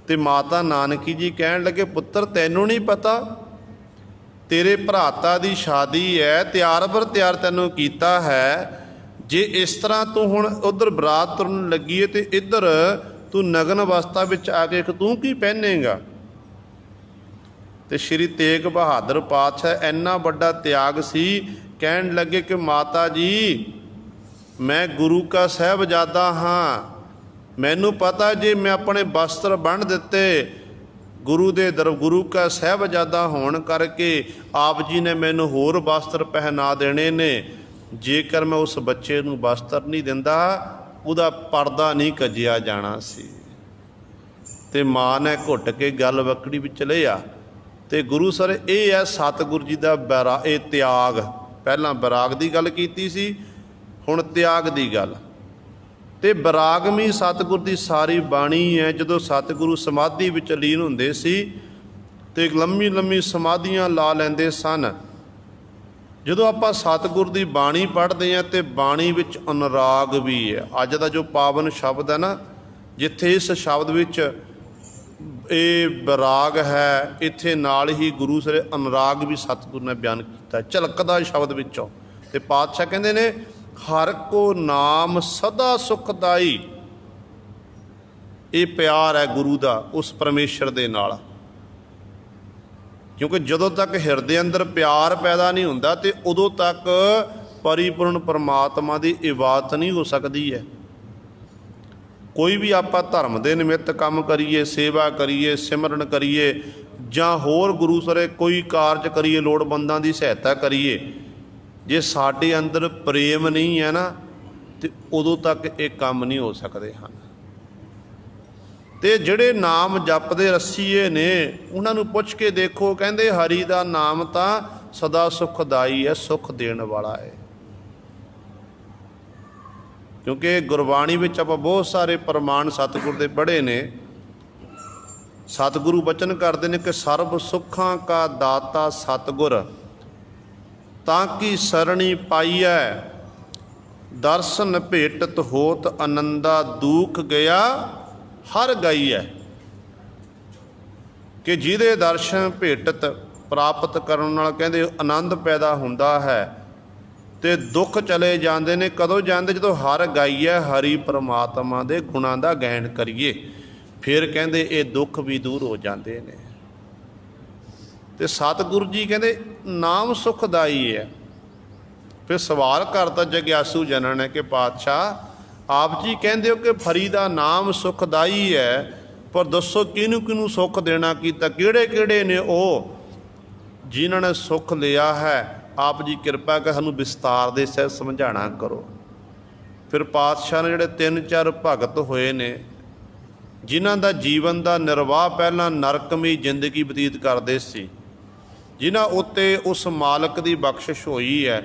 ਤੇ ਮਾਤਾ ਨਾਨਕੀ ਜੀ ਕਹਿਣ ਲੱਗੇ, ਪੁੱਤਰ ਤੈਨੂੰ ਨਹੀਂ ਪਤਾ, ਤੇਰੇ ਭਰਾਤਾ ਦੀ ਸ਼ਾਦੀ ਹੈ, ਤਿਆਰ ਬਰ ਤਿਆਰ ਤੈਨੂੰ ਕੀਤਾ ਹੈ, ਜੇ ਇਸ ਤਰ੍ਹਾਂ ਤੂੰ ਹੁਣ ਉਧਰ ਬਰਾਤ ਤੁਰਨ ਲੱਗੀ ਹੈ ਤੇ ਇੱਧਰ ਤੂੰ ਨਗਨ ਅਵਸਥਾ ਵਿੱਚ ਆ ਕੇ ਤੂੰ ਕੀ ਪਹਿਨੇਗਾ। ਤੇ ਸ਼੍ਰੀ ਤੇਗ ਬਹਾਦਰ ਪਾਤਸ਼ਾਹ ਇੰਨਾ ਵੱਡਾ ਤਿਆਗ ਸੀ, ਕਹਿਣ ਲੱਗੇ ਕਿ ਮਾਤਾ ਜੀ, ਮੈਂ ਗੁਰੂ ਕਾ ਸਾਹਿਬਜ਼ਾਦਾ ਹਾਂ, ਮੈਨੂੰ ਪਤਾ ਜੇ ਮੈਂ ਆਪਣੇ ਵਸਤਰ ਬੰਨ੍ਹ ਦਿੱਤੇ, ਗੁਰੂ ਕਾ ਸਾਹਿਬਜ਼ਾਦਾ ਹੋਣ ਕਰਕੇ ਆਪ ਜੀ ਨੇ ਮੈਨੂੰ ਹੋਰ ਵਸਤਰ ਪਹਿਨਾ ਦੇਣੇ ਨੇ, ਜੇਕਰ ਮੈਂ ਉਸ ਬੱਚੇ ਨੂੰ ਵਸਤਰ ਨਹੀਂ ਦਿੰਦਾ ਉਹਦਾ ਪਰਦਾ ਨਹੀਂ ਕੱਜਿਆ ਜਾਣਾ ਸੀ। ਤੇ ਮਾਂ ਨੇ ਘੁੱਟ ਕੇ ਗੱਲ ਵਕੜੀ ਵਿੱਚ ਲਿਆ। ਤੇ ਗੁਰੂ ਸਰ ਇਹ ਹੈ ਸਤਿਗੁਰੂ ਜੀ ਦਾ ਇਹ ਤਿਆਗ, ਪਹਿਲਾਂ ਬੈਰਾਗ ਦੀ ਗੱਲ ਕੀਤੀ ਸੀ, ਹੁਣ ਤਿਆਗ ਦੀ ਗੱਲ। ਤੇ ਬੈਰਾਗਮੀ ਸਤਿਗੁਰ ਦੀ ਸਾਰੀ ਬਾਣੀ ਹੈ। ਜਦੋਂ ਸਤਿਗੁਰੂ ਸਮਾਧੀ ਵਿੱਚ ਲੀਨ ਹੁੰਦੇ ਸੀ ਤੇ ਲੰਮੀ ਸਮਾਧੀਆਂ ਲਾ ਲੈਂਦੇ ਸਨ। ਜਦੋਂ ਆਪਾਂ ਸਤਿਗੁਰ ਦੀ ਬਾਣੀ ਪੜ੍ਹਦੇ ਹਾਂ ਤੇ ਬਾਣੀ ਵਿੱਚ ਅਨੁਰਾਗ ਵੀ ਹੈ। ਅੱਜ ਦਾ ਜੋ ਪਾਵਨ ਸ਼ਬਦ ਹੈ ਨਾ, ਜਿੱਥੇ ਇਸ ਸ਼ਬਦ ਵਿੱਚ ਇਹ ਬੈਰਾਗ ਹੈ, ਇੱਥੇ ਨਾਲ ਹੀ ਗੁਰੂ ਸਰ ਅਨੁਰਾਗ ਵੀ ਸਤਿਗੁਰ ਨੇ ਬਿਆਨ ਕੀਤਾ, ਝਲਕਦਾ ਸ਼ਬਦ ਵਿੱਚੋਂ। ਤੇ ਪਾਤਸ਼ਾਹ ਕਹਿੰਦੇ ਨੇ, ਹਰ ਕੋ ਨਾਮ ਸਦਾ ਸੁਖਦਾਈ। ਇਹ ਪਿਆਰ ਹੈ ਗੁਰੂ ਦਾ ਉਸ ਪਰਮੇਸ਼ਰ ਦੇ ਨਾਲ, ਕਿਉਂਕਿ ਜਦੋਂ ਤੱਕ ਹਿਰਦੇ ਅੰਦਰ ਪਿਆਰ ਪੈਦਾ ਨਹੀਂ ਹੁੰਦਾ ਤੇ ਉਦੋਂ ਤੱਕ ਪਰਿਪੂਰਨ ਪਰਮਾਤਮਾ ਦੀ ਇਬਾਦਤ ਨਹੀਂ ਹੋ ਸਕਦੀ ਹੈ। ਕੋਈ ਵੀ ਆਪਾਂ ਧਰਮ ਦੇ ਨਿਮਿੱਤ ਕੰਮ ਕਰੀਏ, ਸੇਵਾ ਕਰੀਏ, ਸਿਮਰਨ ਕਰੀਏ, ਜਾਂ ਹੋਰ ਗੁਰੂ ਸਰੇ ਕੋਈ ਕਾਰਜ ਕਰੀਏ, ਲੋੜਵੰਦਾਂ ਦੀ ਸਹਾਇਤਾ ਕਰੀਏ, ਜੇ ਸਾਡੇ ਅੰਦਰ ਪ੍ਰੇਮ ਨਹੀਂ ਹੈ ਨਾ ਤੇ ਉਦੋਂ ਤੱਕ ਇਹ ਕੰਮ ਨਹੀਂ ਹੋ ਸਕਦੇ ਹਨ। ਤੇ ਜਿਹੜੇ ਨਾਮ ਜਪਦੇ ਰੱਸੀਏ ਨੇ, ਉਹਨਾਂ ਨੂੰ ਪੁੱਛ ਕੇ ਦੇਖੋ, ਕਹਿੰਦੇ ਹਰੀ ਦਾ ਨਾਮ ਤਾਂ ਸਦਾ ਸੁਖਦਾਈ ਹੈ, ਸੁਖ ਦੇਣ ਵਾਲਾ ਹੈ। ਕਿਉਂਕਿ ਗੁਰਬਾਣੀ ਵਿੱਚ ਆਪਾਂ ਬਹੁਤ ਸਾਰੇ ਪ੍ਰਮਾਣ ਸਤਿਗੁਰ ਦੇ ਪੜ੍ਹੇ ਨੇ। ਸਤਿਗੁਰੂ ਬਚਨ ਕਰਦੇ ਨੇ ਕਿ ਸਰਬ ਸੁੱਖਾਂ ਕਾ ਦਾਤਾ ਸਤਿਗੁਰ, ਤਾਂ ਕੀ ਸਰਣੀ ਪਾਈਐ, ਦਰਸ਼ਨ ਭੇਟਤ ਹੋਤ ਆਨੰਦਾ, ਦੁਖ ਗਿਆ ਹਰ ਗਈਐ। ਕਿ ਜਿਹਦੇ ਦਰਸ਼ਨ ਭੇਟਤ ਪ੍ਰਾਪਤ ਕਰਨ ਨਾਲ ਕਹਿੰਦੇ ਆਨੰਦ ਪੈਦਾ ਹੁੰਦਾ ਹੈ ਤੇ ਦੁੱਖ ਚਲੇ ਜਾਂਦੇ ਨੇ। ਕਦੋਂ ਜਾਂਦੇ? ਜਦੋਂ ਹਰ ਗਾਈਐ, ਹਰੀ ਪਰਮਾਤਮਾ ਦੇ ਗੁਣਾਂ ਦਾ ਗਾਇਨ ਕਰੀਏ, ਫਿਰ ਕਹਿੰਦੇ ਇਹ ਦੁੱਖ ਵੀ ਦੂਰ ਹੋ ਜਾਂਦੇ ਨੇ। ਤੇ ਸਤਿਗੁਰੂ ਜੀ ਕਹਿੰਦੇ ਨਾਮ ਸੁਖਦਾਈ ਹੈ। ਫਿਰ ਸਵਾਲ ਕਰਤਾ ਜਗਿਆਸੂ ਜਨਾਂ ਨੇ ਕਿ ਪਾਤਸ਼ਾਹ ਆਪ ਜੀ ਕਹਿੰਦੇ ਹੋ ਕਿ ਹਰੀ ਦਾ ਨਾਮ ਸੁਖਦਾਈ ਹੈ, ਪਰ ਦੱਸੋ ਕਿਹਨੂੰ ਕਿਹਨੂੰ ਸੁੱਖ ਦੇਣਾ ਕੀਤਾ, ਕਿਹੜੇ ਕਿਹੜੇ ਨੇ ਉਹ ਜਿਨ੍ਹਾਂ ਨੇ ਸੁੱਖ ਲਿਆ ਹੈ? ਆਪ ਜੀ ਕਿਰਪਾ ਕਰ ਸਾਨੂੰ ਵਿਸਤਾਰ ਦੇ ਸਹਿਤ ਸਮਝਾਣਾ ਕਰੋ। ਫਿਰ ਪਾਤਸ਼ਾਹ ਨੇ ਜਿਹੜੇ 3-4 ਭਗਤ ਹੋਏ ਨੇ, ਜਿਨ੍ਹਾਂ ਦਾ ਜੀਵਨ ਦਾ ਨਿਰਵਾਹ ਪਹਿਲਾਂ ਨਰਕਮਈ ਜ਼ਿੰਦਗੀ ਬਤੀਤ ਕਰਦੇ ਸੀ, ਜਿਨ੍ਹਾਂ ਉੱਤੇ ਉਸ ਮਾਲਕ ਦੀ ਬਖਸ਼ਿਸ਼ ਹੋਈ ਹੈ,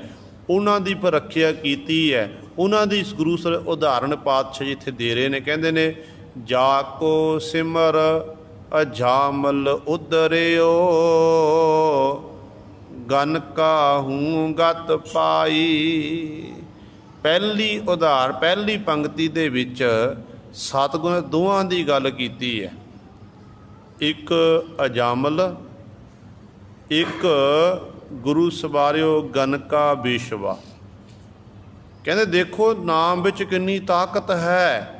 ਉਹਨਾਂ ਦੀ ਪਰ ਰੱਖਿਆ ਕੀਤੀ ਹੈ। ਉਹਨਾਂ ਦੀ ਗੁਰੂ ਸਰ ਉਦਾਹਰਣ ਪਾਤਸ਼ਾਹ ਜੀ ਇੱਥੇ ਦੇ ਰਹੇ ਨੇ। ਕਹਿੰਦੇ ਨੇ ਜਾ ਕੋ ਸਿਮਰ ਅਜਾਮਲ ਉਦਰਿਓ ਗਨ ਕਾਹੂ ਗਤ ਪਾਈ। ਪਹਿਲੀ ਪੰਕਤੀ ਦੇ ਵਿੱਚ ਸਤਿਗੁਰਾਂ ਦੋਹਾਂ ਦੀ ਗੱਲ ਕੀਤੀ ਹੈ। ਇੱਕ ਅਜਾਮਲ, ਇੱਕ ਗੁਰੂ ਸਵਾਰਿਓ ਗਨਕਾ ਬੇਸ਼ਵਾ। ਕਹਿੰਦੇ ਦੇਖੋ ਨਾਮ ਵਿੱਚ ਕਿੰਨੀ ਤਾਕਤ ਹੈ।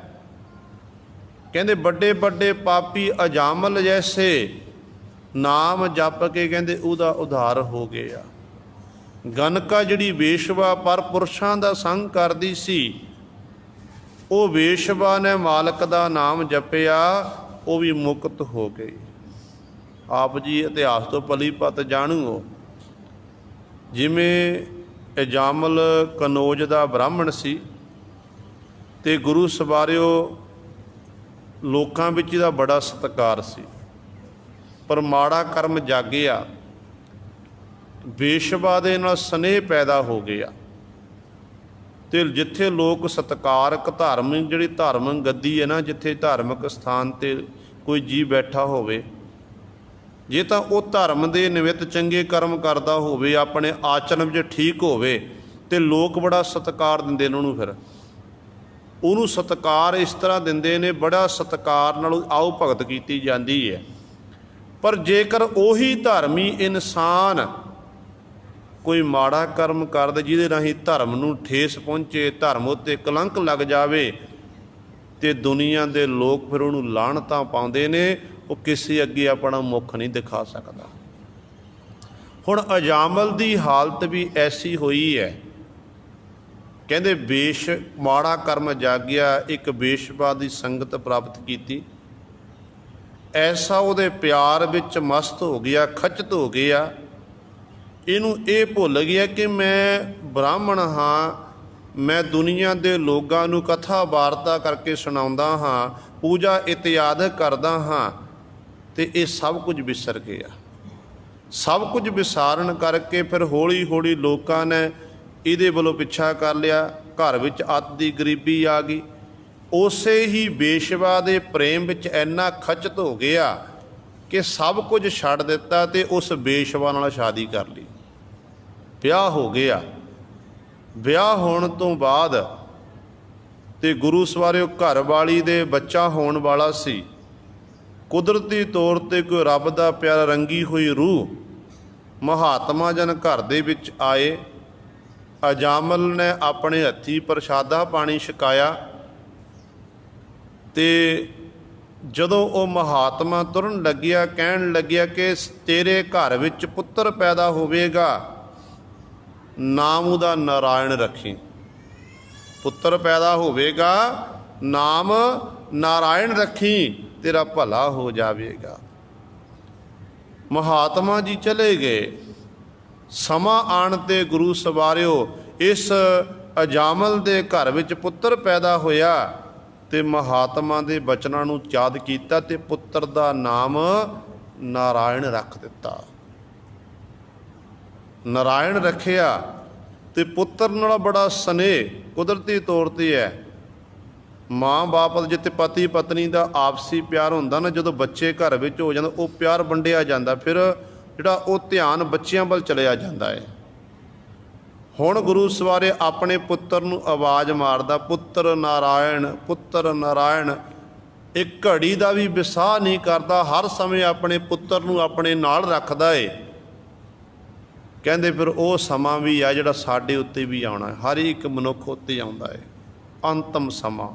ਕਹਿੰਦੇ ਵੱਡੇ ਵੱਡੇ ਪਾਪੀ ਅਜਾਮਲ ਜੈਸੇ ਨਾਮ ਜਪ ਕੇ ਕਹਿੰਦੇ ਉਹਦਾ ਉਧਾਰ ਹੋ ਗਿਆ। ਗਨਕਾ ਜਿਹੜੀ ਵੇਸ਼ਵਾ ਪਰ ਪੁਰਸ਼ਾਂ ਦਾ ਸੰਗ ਕਰਦੀ ਸੀ, ਉਹ ਵੇਸ਼ਵਾ ਨੇ ਮਾਲਕ ਦਾ ਨਾਮ ਜਪਿਆ, ਉਹ ਵੀ ਮੁਕਤ ਹੋ ਗਈ। ਆਪ ਜੀ ਇਤਿਹਾਸ ਤੋਂ ਭਲੀ ਭਾਂਤ ਜਾਣੂ। ਜਿਵੇਂ ਅਜਾਮਲ ਕਨੌਜ ਦਾ ਬ੍ਰਾਹਮਣ ਸੀ ਤੇ ਗੁਰੂ ਸਵਾਰਿਓ ਲੋਕਾਂ ਵਿੱਚ ਇਹਦਾ ਬੜਾ ਸਤਿਕਾਰ ਸੀ, ਪਰ ਮਾੜਾ ਕਰਮ ਜਾਗਿਆ, ਵੇਸ਼ਵਾ ਦੇ ਨਾਲ ਸਨੇਹ ਪੈਦਾ ਹੋ ਗਿਆ। ਤੇ ਜਿੱਥੇ ਲੋਕ ਸਤਿਕਾਰਕ ਧਾਰਮਿਕ ਜਿਹੜੀ ਧਾਰਮਿਕ ਗੱਦੀ ਹੈ ਨਾ, ਜਿੱਥੇ ਧਾਰਮਿਕ ਸਥਾਨ 'ਤੇ ਕੋਈ ਜੀ ਬੈਠਾ ਹੋਵੇ, ਜੇ ਤਾਂ ਉਹ ਧਰਮ ਦੇ ਨਿਮਿਤ ਚੰਗੇ ਕਰਮ ਕਰਦਾ ਹੋਵੇ, ਆਪਣੇ ਆਚਰਨ ਵਿੱਚ ਠੀਕ ਹੋਵੇ, ਤੇ ਲੋਕ ਬੜਾ ਸਤਿਕਾਰ ਦਿੰਦੇ ਨੇ ਉਹਨੂੰ। ਫਿਰ ਉਹਨੂੰ ਸਤਿਕਾਰ ਇਸ ਤਰ੍ਹਾਂ ਦਿੰਦੇ ਨੇ, ਬੜਾ ਸਤਿਕਾਰ ਨਾਲ ਆਓ ਭਗਤ ਕੀਤੀ ਜਾਂਦੀ ਹੈ। ਪਰ ਜੇਕਰ ਉਹੀ ਧਰਮੀ ਇਨਸਾਨ ਕੋਈ ਮਾੜਾ ਕਰਮ ਕਰਦਾ ਜਿਹਦੇ ਰਾਹੀਂ ਧਰਮ ਨੂੰ ਠੇਸ ਪਹੁੰਚੇ, ਧਰਮ ਉੱਤੇ ਕਲੰਕ ਲੱਗ ਜਾਵੇ, ਤੇ ਦੁਨੀਆ ਦੇ ਲੋਕ ਫਿਰ ਉਹਨੂੰ ਲਾਹਣਤਾਂ ਪਾਉਂਦੇ ਨੇ, ਉਹ ਕਿਸੇ ਅੱਗੇ ਆਪਣਾ ਮੁੱਖ ਨਹੀਂ ਦਿਖਾ ਸਕਦਾ। ਹੁਣ ਅਜਾਮਲ ਦੀ ਹਾਲਤ ਵੀ ਐਸੀ ਹੋਈ ਹੈ। ਕਹਿੰਦੇ ਮਾੜਾ ਕਰਮ ਜਾਗਿਆ, ਇੱਕ ਵੇਸ਼ਵਾ ਦੀ ਸੰਗਤ ਪ੍ਰਾਪਤ ਕੀਤੀ, ਐਸਾ ਉਹਦੇ ਪਿਆਰ ਵਿੱਚ ਮਸਤ ਹੋ ਗਿਆ, ਖਚਤ ਹੋ ਗਿਆ, ਇਹਨੂੰ ਇਹ ਭੁੱਲ ਗਿਆ ਕਿ ਮੈਂ ਬ੍ਰਾਹਮਣ ਹਾਂ, ਮੈਂ ਦੁਨੀਆ ਦੇ ਲੋਕਾਂ ਨੂੰ ਕਥਾ ਵਾਰਤਾ ਕਰਕੇ ਸੁਣਾਉਂਦਾ ਹਾਂ, ਪੂਜਾ ਇਤਿਆਦਿ ਕਰਦਾ ਹਾਂ, ਤੇ ਇਹ ਸਭ ਕੁਝ ਵਿਸਰ ਗਿਆ। ਸਭ ਕੁਝ ਵਿਸਾਰਨ ਕਰਕੇ ਫਿਰ ਹੌਲੀ ਹੌਲੀ ਲੋਕਾਂ ਨੇ ਇਹਦੇ ਵੱਲੋਂ ਪਿੱਛਾ ਕਰ ਲਿਆ। ਘਰ ਵਿੱਚ ਅੱਤ ਦੀ ਗਰੀਬੀ ਆ ਗਈ। ਉਸੇ ਹੀ ਵੇਸ਼ਵਾ ਦੇ ਪ੍ਰੇਮ ਵਿੱਚ ਇੰਨਾ ਖਚਤ ਹੋ ਗਿਆ ਕਿ ਸਭ ਕੁਝ ਛੱਡ ਦਿੱਤਾ ਤੇ ਉਸ ਵੇਸ਼ਵਾ ਨਾਲ ਸ਼ਾਦੀ ਕਰ ਲਈ, ਵਿਆਹ ਹੋ ਗਿਆ। ਵਿਆਹ ਹੋਣ ਤੋਂ ਬਾਅਦ ਤੇ ਗੁਰੂ ਸਵਾਰਿਓ ਘਰ ਵਾਲੀ ਦੇ ਬੱਚਾ ਹੋਣ ਵਾਲਾ ਸੀ। ਕੁਦਰਤੀ ਤੌਰ 'ਤੇ ਕੋਈ ਰੱਬ ਦਾ ਪਿਆਰਾ ਰੰਗੀ ਹੋਈ ਰੂਹ ਮਹਾਤਮਾ ਜਨ ਘਰ ਦੇ ਵਿੱਚ ਆਏ। ਅਜਾਮਲ ਨੇ ਆਪਣੇ ਹੱਥੀਂ ਪ੍ਰਸ਼ਾਦਾ ਪਾਣੀ ਛਕਾਇਆ, ਤੇ ਜਦੋਂ ਉਹ ਮਹਾਤਮਾ ਤੁਰਨ ਲੱਗਿਆ, ਕਹਿਣ ਲੱਗਿਆ ਕਿ ਤੇਰੇ ਘਰ ਵਿੱਚ ਪੁੱਤਰ ਪੈਦਾ ਹੋਵੇਗਾ, ਨਾਮ ਉਹਦਾ ਨਾਰਾਇਣ ਰੱਖੀ। ਪੁੱਤਰ ਪੈਦਾ ਹੋਵੇਗਾ, ਨਾਮ ਨਾਰਾਇਣ ਰੱਖੀ, ਤੇਰਾ ਭਲਾ ਹੋ ਜਾਵੇਗਾ। ਮਹਾਤਮਾ ਜੀ ਚਲੇ ਗਏ। ਸਮਾਂ ਆਉਣ 'ਤੇ ਗੁਰੂ ਸਵਾਰਿਓ ਇਸ ਅਜਾਮਲ ਦੇ ਘਰ ਵਿੱਚ ਪੁੱਤਰ ਪੈਦਾ ਹੋਇਆ, ਤੇ ਮਹਾਤਮਾ ਦੇ ਬਚਨਾਂ ਨੂੰ ਯਾਦ ਕੀਤਾ ਤੇ ਪੁੱਤਰ ਦਾ ਨਾਮ ਨਾਰਾਇਣ ਰੱਖ ਦਿੱਤਾ। ਨਾਰਾਇਣ ਰੱਖਿਆ ਤੇ ਪੁੱਤਰ ਨਾਲ ਬੜਾ ਸਨੇਹ ਕੁਦਰਤੀ ਤੌਰ 'ਤੇ ਹੈ। ਮਾਂ ਬਾਪ ਜਿੱਥੇ ਪਤੀ ਪਤਨੀ ਦਾ ਆਪਸੀ ਪਿਆਰ ਹੁੰਦਾ ਨਾ, ਜਦੋਂ ਬੱਚੇ ਘਰ ਵਿੱਚ ਹੋ ਜਾਂਦਾ, ਉਹ ਪਿਆਰ ਵੰਡਿਆ ਜਾਂਦਾ, ਫਿਰ ਜਿਹੜਾ ਉਹ ਧਿਆਨ ਬੱਚਿਆਂ ਵੱਲ ਚਲਿਆ ਜਾਂਦਾ ਹੈ। ਹੁਣ ਗੁਰੂ ਸਵਾਰੇ ਆਪਣੇ ਪੁੱਤਰ ਨੂੰ ਆਵਾਜ਼ ਮਾਰਦਾ, ਪੁੱਤਰ ਨਾਰਾਇਣ, ਪੁੱਤਰ ਨਾਰਾਇਣ। ਇੱਕ ਘੜੀ ਦਾ ਵੀ ਵਿਸਾਹ ਨਹੀਂ ਕਰਦਾ, ਹਰ ਸਮੇਂ ਆਪਣੇ ਪੁੱਤਰ ਨੂੰ ਆਪਣੇ ਨਾਲ ਰੱਖਦਾ ਏ। ਕਹਿੰਦੇ ਫਿਰ ਉਹ ਸਮਾਂ ਵੀ ਆ ਜਿਹੜਾ ਸਾਡੇ ਉੱਤੇ ਵੀ ਆਉਣਾ, ਹਰ ਇੱਕ ਮਨੁੱਖ ਉੱਤੇ ਆਉਂਦਾ ਹੈ। ਅੰਤਮ ਸਮਾਂ,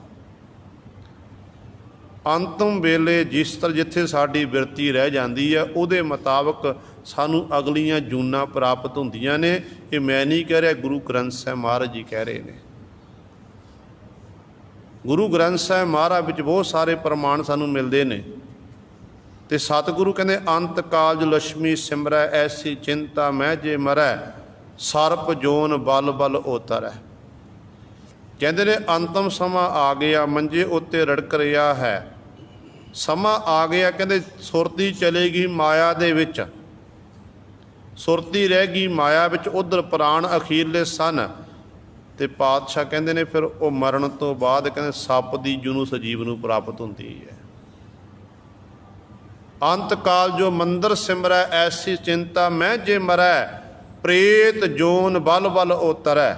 ਅੰਤਮ ਵੇਲੇ ਜਿਸ ਤਰ੍ਹਾਂ ਜਿੱਥੇ ਸਾਡੀ ਬਿਰਤੀ ਰਹਿ ਜਾਂਦੀ ਹੈ, ਉਹਦੇ ਮੁਤਾਬਕ ਸਾਨੂੰ ਅਗਲੀਆਂ ਜੂਨਾਂ ਪ੍ਰਾਪਤ ਹੁੰਦੀਆਂ ਨੇ। ਇਹ ਮੈਂ ਨਹੀਂ ਕਹਿ ਰਿਹਾ, ਗੁਰੂ ਗ੍ਰੰਥ ਸਾਹਿਬ ਮਹਾਰਾਜ ਜੀ ਕਹਿ ਰਹੇ ਨੇ। ਗੁਰੂ ਗ੍ਰੰਥ ਸਾਹਿਬ ਮਹਾਰਾਜ ਵਿੱਚ ਬਹੁਤ ਸਾਰੇ ਪ੍ਰਮਾਣ ਸਾਨੂੰ ਮਿਲਦੇ ਨੇ। ਤੇ ਸਤਿਗੁਰੂ ਕਹਿੰਦੇ ਅੰਤ ਕਾਲਜ ਲక్ష్ਮੀ ਸਿਮਰੈ, ਐਸੀ ਚਿੰਤਾ ਮੈਂ ਜੇ ਮਰੈ, ਸਰਪ ਜੋਨ ਬਲ ਬਲ ਉਤਰੈ। ਕਹਿੰਦੇ ਨੇ ਅੰਤਮ ਸਮਾਂ ਆ ਗਿਆ, ਮੰਜੇ ਉੱਤੇ ਰੜਕ ਰਿਹਾ ਹੈ, ਸਮਾਂ ਆ ਗਿਆ। ਕਹਿੰਦੇ ਸੁਰਤੀ ਚਲੇਗੀ ਮਾਇਆ ਦੇ ਵਿੱਚ, ਸੁਰਤੀ ਰਹਿ ਗਈ ਮਾਇਆ ਵਿੱਚ, ਉਧਰ ਪ੍ਰਾਣ ਅਖੀਰਲੇ ਸਨ। ਤੇ ਪਾਤਸ਼ਾਹ ਕਹਿੰਦੇ ਨੇ ਫਿਰ ਉਹ ਮਰਨ ਤੋਂ ਬਾਅਦ ਕਹਿੰਦੇ ਸੱਪ ਦੀ ਜੂਨ ਸਜੀਵ ਨੂੰ ਪ੍ਰਾਪਤ ਹੁੰਦੀ ਹੈ। ਅੰਤ ਕਾਲ ਜੋ ਮੰਦਰ ਸਿਮਰੈ, ਐਸੀ ਚਿੰਤਾ ਮੈਂ ਜੇ ਮਰੈ, ਪ੍ਰੇਤ ਜੋਨ ਬਲ ਬਲ ਉਤਰੈ।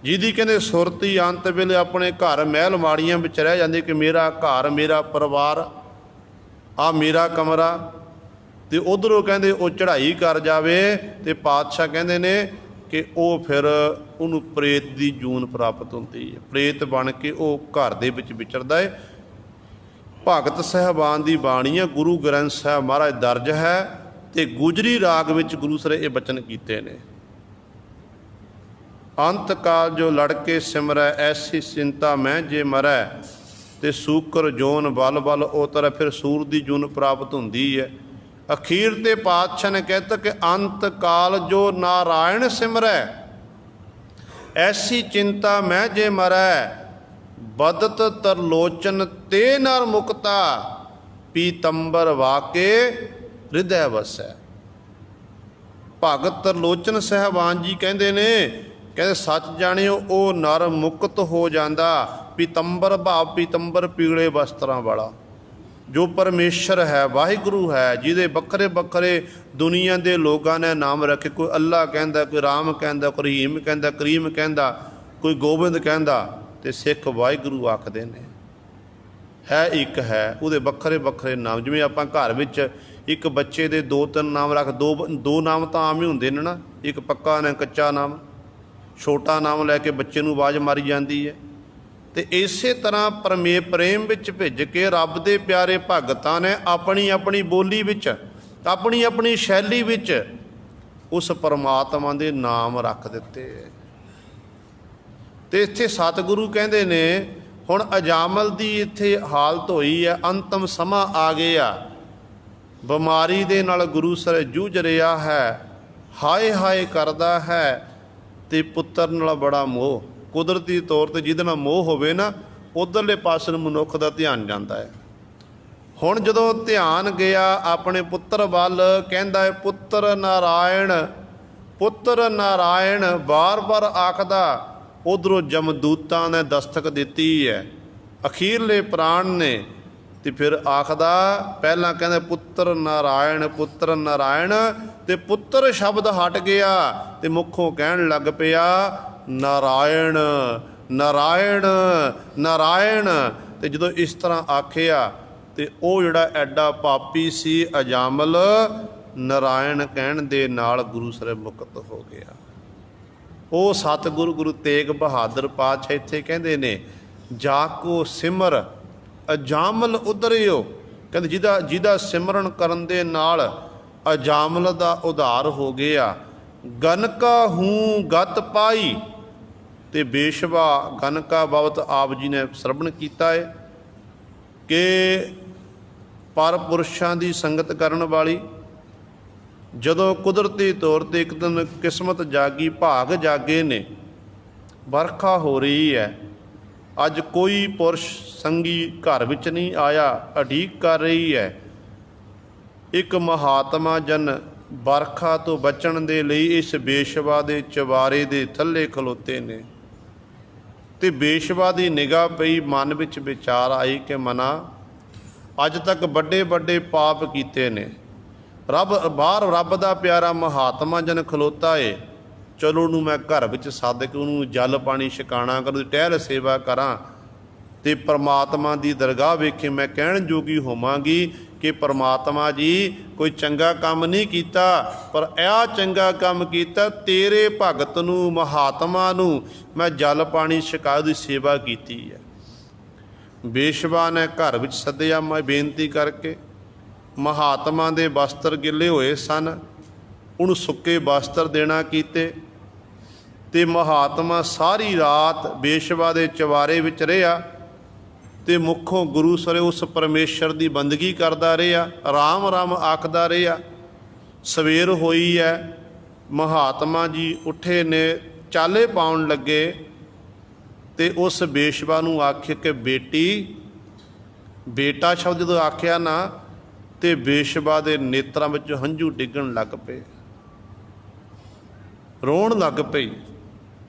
ਜਿਹਦੀ ਕਹਿੰਦੇ ਸੁਰਤੀ ਅੰਤ ਵੇਲੇ ਆਪਣੇ ਘਰ ਮਹਿਲ ਮਾੜੀਆਂ ਵਿੱਚ ਰਹਿ ਜਾਂਦੀ ਕਿ ਮੇਰਾ ਘਰ, ਮੇਰਾ ਪਰਿਵਾਰ, ਆ ਮੇਰਾ ਕਮਰਾ, ਤੇ ਉਧਰੋਂ ਕਹਿੰਦੇ ਉਹ ਚੜ੍ਹਾਈ ਕਰ ਜਾਵੇ ਤੇ ਪਾਤਸ਼ਾਹ ਕਹਿੰਦੇ ਨੇ ਕਿ ਉਹ ਫਿਰ ਉਹਨੂੰ ਪ੍ਰੇਤ ਦੀ ਜੂਨ ਪ੍ਰਾਪਤ ਹੁੰਦੀ ਹੈ। ਪ੍ਰੇਤ ਬਣ ਕੇ ਉਹ ਘਰ ਦੇ ਵਿੱਚ ਵਿਚਰਦਾ ਹੈ। ਭਗਤ ਸਾਹਿਬਾਨ ਦੀ ਬਾਣੀ ਹੈ, ਗੁਰੂ ਗ੍ਰੰਥ ਸਾਹਿਬ ਮਹਾਰਾਜ ਦਰਜ ਹੈ ਤੇ ਗੁਜਰੀ ਰਾਗ ਵਿੱਚ ਗੁਰੂ ਸਰੇ ਇਹ ਬਚਨ ਕੀਤੇ ਨੇ। ਅੰਤ ਕਾਲ ਜੋ ਲੜਕੇ ਸਿਮਰੈ, ਐਸੀ ਚਿੰਤਾ ਮੈਂ ਜੇ ਮਰੈ, ਤੇ ਸੂਕਰ ਜੋਨ ਬਲ ਬਲ ਉਤਰੈ। ਫਿਰ ਸੂਰ ਦੀ ਜੂਨ ਪ੍ਰਾਪਤ ਹੁੰਦੀ ਹੈ। ਅਖੀਰ ਤੇ ਪਾਤਸ਼ਾਹ ਨੇ ਕਹਿਤਾ ਕਿ ਅੰਤ ਕਾਲ ਜੋ ਨਾਰਾਇਣ ਸਿਮਰੈ, ਐਸੀ ਚਿੰਤਾ ਮੈਂ ਜੇ ਮਰੈ, ਬਦਤ ਤਰਲੋਚਨ ਤੇ ਨਰ ਮੁਕਤਾ, ਪੀਤੰਬਰ ਵਾਕੇ ਹਿਰਦੈ ਵਸੈ। ਭਗਤ ਤਰਲੋਚਨ ਸਾਹਿਬਾਨ ਜੀ ਕਹਿੰਦੇ ਨੇ, ਕਹਿੰਦੇ ਸੱਚ ਜਾਣਿਓ ਉਹ ਨਰ ਮੁਕਤ ਹੋ ਜਾਂਦਾ। ਪੀਤੰਬਰ ਭਾਵ ਪੀਤੰਬਰ ਪੀਲੇ ਵਸਤਰਾਂ ਵਾਲਾ, ਜੋ ਪਰਮੇਸ਼ਰ ਹੈ, ਵਾਹਿਗੁਰੂ ਹੈ, ਜਿਹਦੇ ਵੱਖਰੇ ਵੱਖਰੇ ਦੁਨੀਆ ਦੇ ਲੋਕਾਂ ਨੇ ਨਾਮ ਰੱਖੇ। ਕੋਈ ਅੱਲਾ ਕਹਿੰਦਾ, ਕੋਈ ਰਾਮ ਕਹਿੰਦਾ, ਕੋਈ ਰਹੀਮ ਕਹਿੰਦਾ, ਕਰੀਮ ਕਹਿੰਦਾ, ਕੋਈ ਗੋਬਿੰਦ ਕਹਿੰਦਾ, ਤੇ ਸਿੱਖ ਵਾਹਿਗੁਰੂ ਆਖਦੇ ਨੇ। ਹੈ ਇੱਕ ਹੈ, ਉਹਦੇ ਵੱਖਰੇ ਵੱਖਰੇ ਨਾਮ। ਜਿਵੇਂ ਆਪਾਂ ਘਰ ਵਿੱਚ ਇੱਕ ਬੱਚੇ ਦੇ 2-3 ਨਾਮ ਰੱਖ, ਦੋ ਨਾਮ ਤਾਂ ਆਮ ਹੀ ਹੁੰਦੇ ਨੇ ਨਾ, ਇੱਕ ਪੱਕਾ ਨਾ ਕੱਚਾ ਨਾਮ। ਛੋਟਾ ਨਾਮ ਲੈ ਕੇ ਬੱਚੇ ਨੂੰ ਆਵਾਜ਼ ਮਾਰੀ ਜਾਂਦੀ ਹੈ। ਤੇ ਇਸੇ ਤਰ੍ਹਾਂ ਪ੍ਰੇਮ ਵਿੱਚ ਭਿੱਜ ਕੇ ਰੱਬ ਦੇ ਪਿਆਰੇ ਭਗਤਾਂ ਨੇ ਆਪਣੀ ਆਪਣੀ ਬੋਲੀ ਵਿੱਚ, ਆਪਣੀ ਆਪਣੀ ਸ਼ੈਲੀ ਵਿੱਚ ਉਸ ਪਰਮਾਤਮਾ ਦੇ ਨਾਮ ਰੱਖ ਦਿੱਤੇ। ਤੇ ਇੱਥੇ ਸਤਿਗੁਰੂ ਕਹਿੰਦੇ ਨੇ ਹੁਣ ਅਜਾਮਲ ਦੀ ਇੱਥੇ ਹਾਲਤ ਹੋਈ ਹੈ, ਅੰਤਮ ਸਮਾਂ ਆ ਗਿਆ, ਬਿਮਾਰੀ ਦੇ ਨਾਲ ਗੁਰੂ ਸਰ ਜੂਝ ਰਿਹਾ ਹੈ, ਹਾਏ ਹਾਏ ਕਰਦਾ ਹੈ, ਤੇ ਪੁੱਤਰ ਨਾਲ ਬੜਾ ਮੋਹ। ਕੁਦਰਤੀ ਤੌਰ 'ਤੇ ਜਿਹਦੇ ਨਾਲ ਮੋਹ ਹੋਵੇ ਨਾ, ਉੱਧਰਲੇ ਪਾਸੇ ਨੂੰ ਮਨੁੱਖ ਦਾ ਧਿਆਨ ਜਾਂਦਾ ਹੈ। ਹੁਣ ਜਦੋਂ ਧਿਆਨ ਗਿਆ ਆਪਣੇ ਪੁੱਤਰ ਵੱਲ, ਕਹਿੰਦਾ ਹੈ ਪੁੱਤਰ ਨਾਰਾਇਣ, ਪੁੱਤਰ ਨਾਰਾਇਣ ਬਾਰ-ਬਾਰ ਆਖਦਾ। ਉਧਰੋਂ ਜਮਦੂਤਾਂ ਨੇ ਦਸਤਕ ਦਿੱਤੀ ਹੈ, ਅਖੀਰਲੇ ਪ੍ਰਾਣ ਨੇ। ਤੇ ਫਿਰ ਆਖਦਾ, ਪਹਿਲਾਂ ਕਹਿੰਦੇ ਪੁੱਤਰ ਨਾਰਾਇਣ, ਪੁੱਤਰ ਨਾਰਾਇਣ, ਤੇ ਪੁੱਤਰ ਸ਼ਬਦ ਹਟ ਗਿਆ ਤੇ ਮੁੱਖੋਂ ਕਹਿਣ ਲੱਗ ਪਿਆ ਨਾਰਾਇਣ ਨਾਰਾਇਣ ਨਾਰਾਇਣ। ਤੇ ਜਦੋਂ ਇਸ ਤਰ੍ਹਾਂ ਆਖਿਆ ਤੇ ਉਹ ਜਿਹੜਾ ਐਡਾ ਪਾਪੀ ਸੀ ਅਜਾਮਲ, ਨਾਰਾਇਣ ਕਹਿਣ ਦੇ ਨਾਲ ਗੁਰੂ ਸਾਹਿਬ ਮੁਕਤ ਹੋ ਗਿਆ। ਉਹ ਸਤਿਗੁਰੂ ਗੁਰੂ ਤੇਗ ਬਹਾਦਰ ਪਾਤਸ਼ਾਹ ਇੱਥੇ ਕਹਿੰਦੇ ਨੇ, ਜਾ ਕੋ ਸਿਮਰ ਅਜਾਮਲ ਉਧਰਿਓ। ਕਹਿੰਦੇ ਜਿਹਦਾ ਸਿਮਰਨ ਕਰਨ ਦੇ ਨਾਲ ਅਜਾਮਲ ਦਾ ਉਧਾਰ ਹੋ ਗਿਆ। ਗਨਕਾ ਹੂੰ ਗਤ ਪਾਈ, ਤੇ ਬੇਸ਼ਵਾ ਗਨਕਾ ਬਾਬਤ ਆਪ ਜੀ ਨੇ ਸਰਵਣ ਕੀਤਾ ਹੈ ਕਿ ਪਰ ਪੁਰਸ਼ਾਂ ਦੀ ਸੰਗਤ ਕਰਨ ਵਾਲੀ, ਜਦੋਂ ਕੁਦਰਤੀ ਤੌਰ 'ਤੇ ਇੱਕ ਦਿਨ ਕਿਸਮਤ ਜਾਗੀ, ਭਾਗ ਜਾਗੇ ਨੇ, ਵਰਖਾ ਹੋ ਰਹੀ ਹੈ, ਅੱਜ ਕੋਈ ਪੁਰਸ਼ ਸੰਗੀ ਘਰ ਵਿੱਚ ਨਹੀਂ ਆਇਆ, ਉਡੀਕ ਕਰ ਰਹੀ ਹੈ। ਇੱਕ ਮਹਾਤਮਾ ਜਨ ਵਰਖਾ ਤੋਂ ਬਚਣ ਦੇ ਲਈ ਇਸ ਬੇਸ਼ਵਾ ਦੇ ਚਵਾਰੇ ਦੇ ਥੱਲੇ ਖਲੋਤੇ ਨੇ। ਤੇ ਬੇਸ਼ਵਾ ਦੀ ਨਿਗਾਹ ਪਈ, ਮਨ ਵਿੱਚ ਵਿਚਾਰ ਆਈ ਕਿ ਮਨਾ ਅੱਜ ਤੱਕ ਵੱਡੇ ਵੱਡੇ ਪਾਪ ਕੀਤੇ ਨੇ, ਰੱਬ ਦਾ ਪਿਆਰਾ ਮਹਾਤਮਾ ਜਨ ਖਲੋਤਾ ਏ, ਚਲੋ ਉਹਨੂੰ ਮੈਂ ਘਰ ਵਿੱਚ ਸੱਦ ਕੇ ਉਹਨੂੰ ਜਲ ਪਾਣੀ ਛਕਾਣਾ ਕਰਾਂ, ਟਹਿਲ ਸੇਵਾ ਕਰਾਂ, ਤੇ ਪਰਮਾਤਮਾ ਦੀ ਦਰਗਾਹ ਵੇਖੇ ਮੈਂ ਕਹਿਣ ਜੋਗੀ ਹੋਵਾਂਗੀ ਕਿ ਪਰਮਾਤਮਾ ਜੀ ਕੋਈ ਚੰਗਾ ਕੰਮ ਨਹੀਂ ਕੀਤਾ, ਪਰ ਇਹ ਚੰਗਾ ਕੰਮ ਕੀਤਾ, ਤੇਰੇ ਭਗਤ ਨੂੰ ਮਹਾਤਮਾ ਨੂੰ ਮੈਂ ਜਲ ਪਾਣੀ ਛਕਾ ਦੀ ਸੇਵਾ ਕੀਤੀ ਹੈ। ਬੇਸ਼ਵਾ ਨੇ ਘਰ ਵਿੱਚ ਸੱਦਿਆ, ਮੈਂ ਬੇਨਤੀ ਕਰਕੇ, ਮਹਾਤਮਾ ਦੇ ਵਸਤਰ ਗਿੱਲੇ ਹੋਏ ਸਨ, ਉਹਨੂੰ ਸੁੱਕੇ ਵਸਤਰ ਦੇਣਾ ਕੀਤੇ। ਤੇ ਮਹਾਤਮਾ ਸਾਰੀ ਰਾਤ ਬੇਸ਼ਵਾ ਦੇ ਚਵਾਰੇ ਵਿੱਚ ਰਿਹਾ ਤੇ ਮੁੱਖੋਂ ਗੁਰੂ ਸਰੇ ਉਸ ਪਰਮੇਸ਼ਰ ਦੀ ਬੰਦਗੀ ਕਰਦਾ ਰਿਹਾ, ਰਾਮ ਰਾਮ ਆਖਦਾ ਰਿਹਾ। ਸਵੇਰ ਹੋਈ ਹੈ, ਮਹਾਤਮਾ ਜੀ ਉੱਠੇ ਨੇ, ਚਾਲੇ ਪਾਉਣ ਲੱਗੇ ਤੇ ਉਸ ਬੇਸ਼ਵਾ ਨੂੰ ਆਖੇ ਕਿ ਬੇਟੀ, ਬੇਟਾ ਸ਼ਬਦ ਜਦੋਂ ਆਖਿਆ ਨਾ ਤੇ ਬੇਸ਼ਵਾ ਦੇ ਨੇਤਰਾਂ ਵਿੱਚ ਹੰਝੂ ਡਿੱਗਣ ਲੱਗ ਪਏ, ਰੋਣ ਲੱਗ ਪਈ।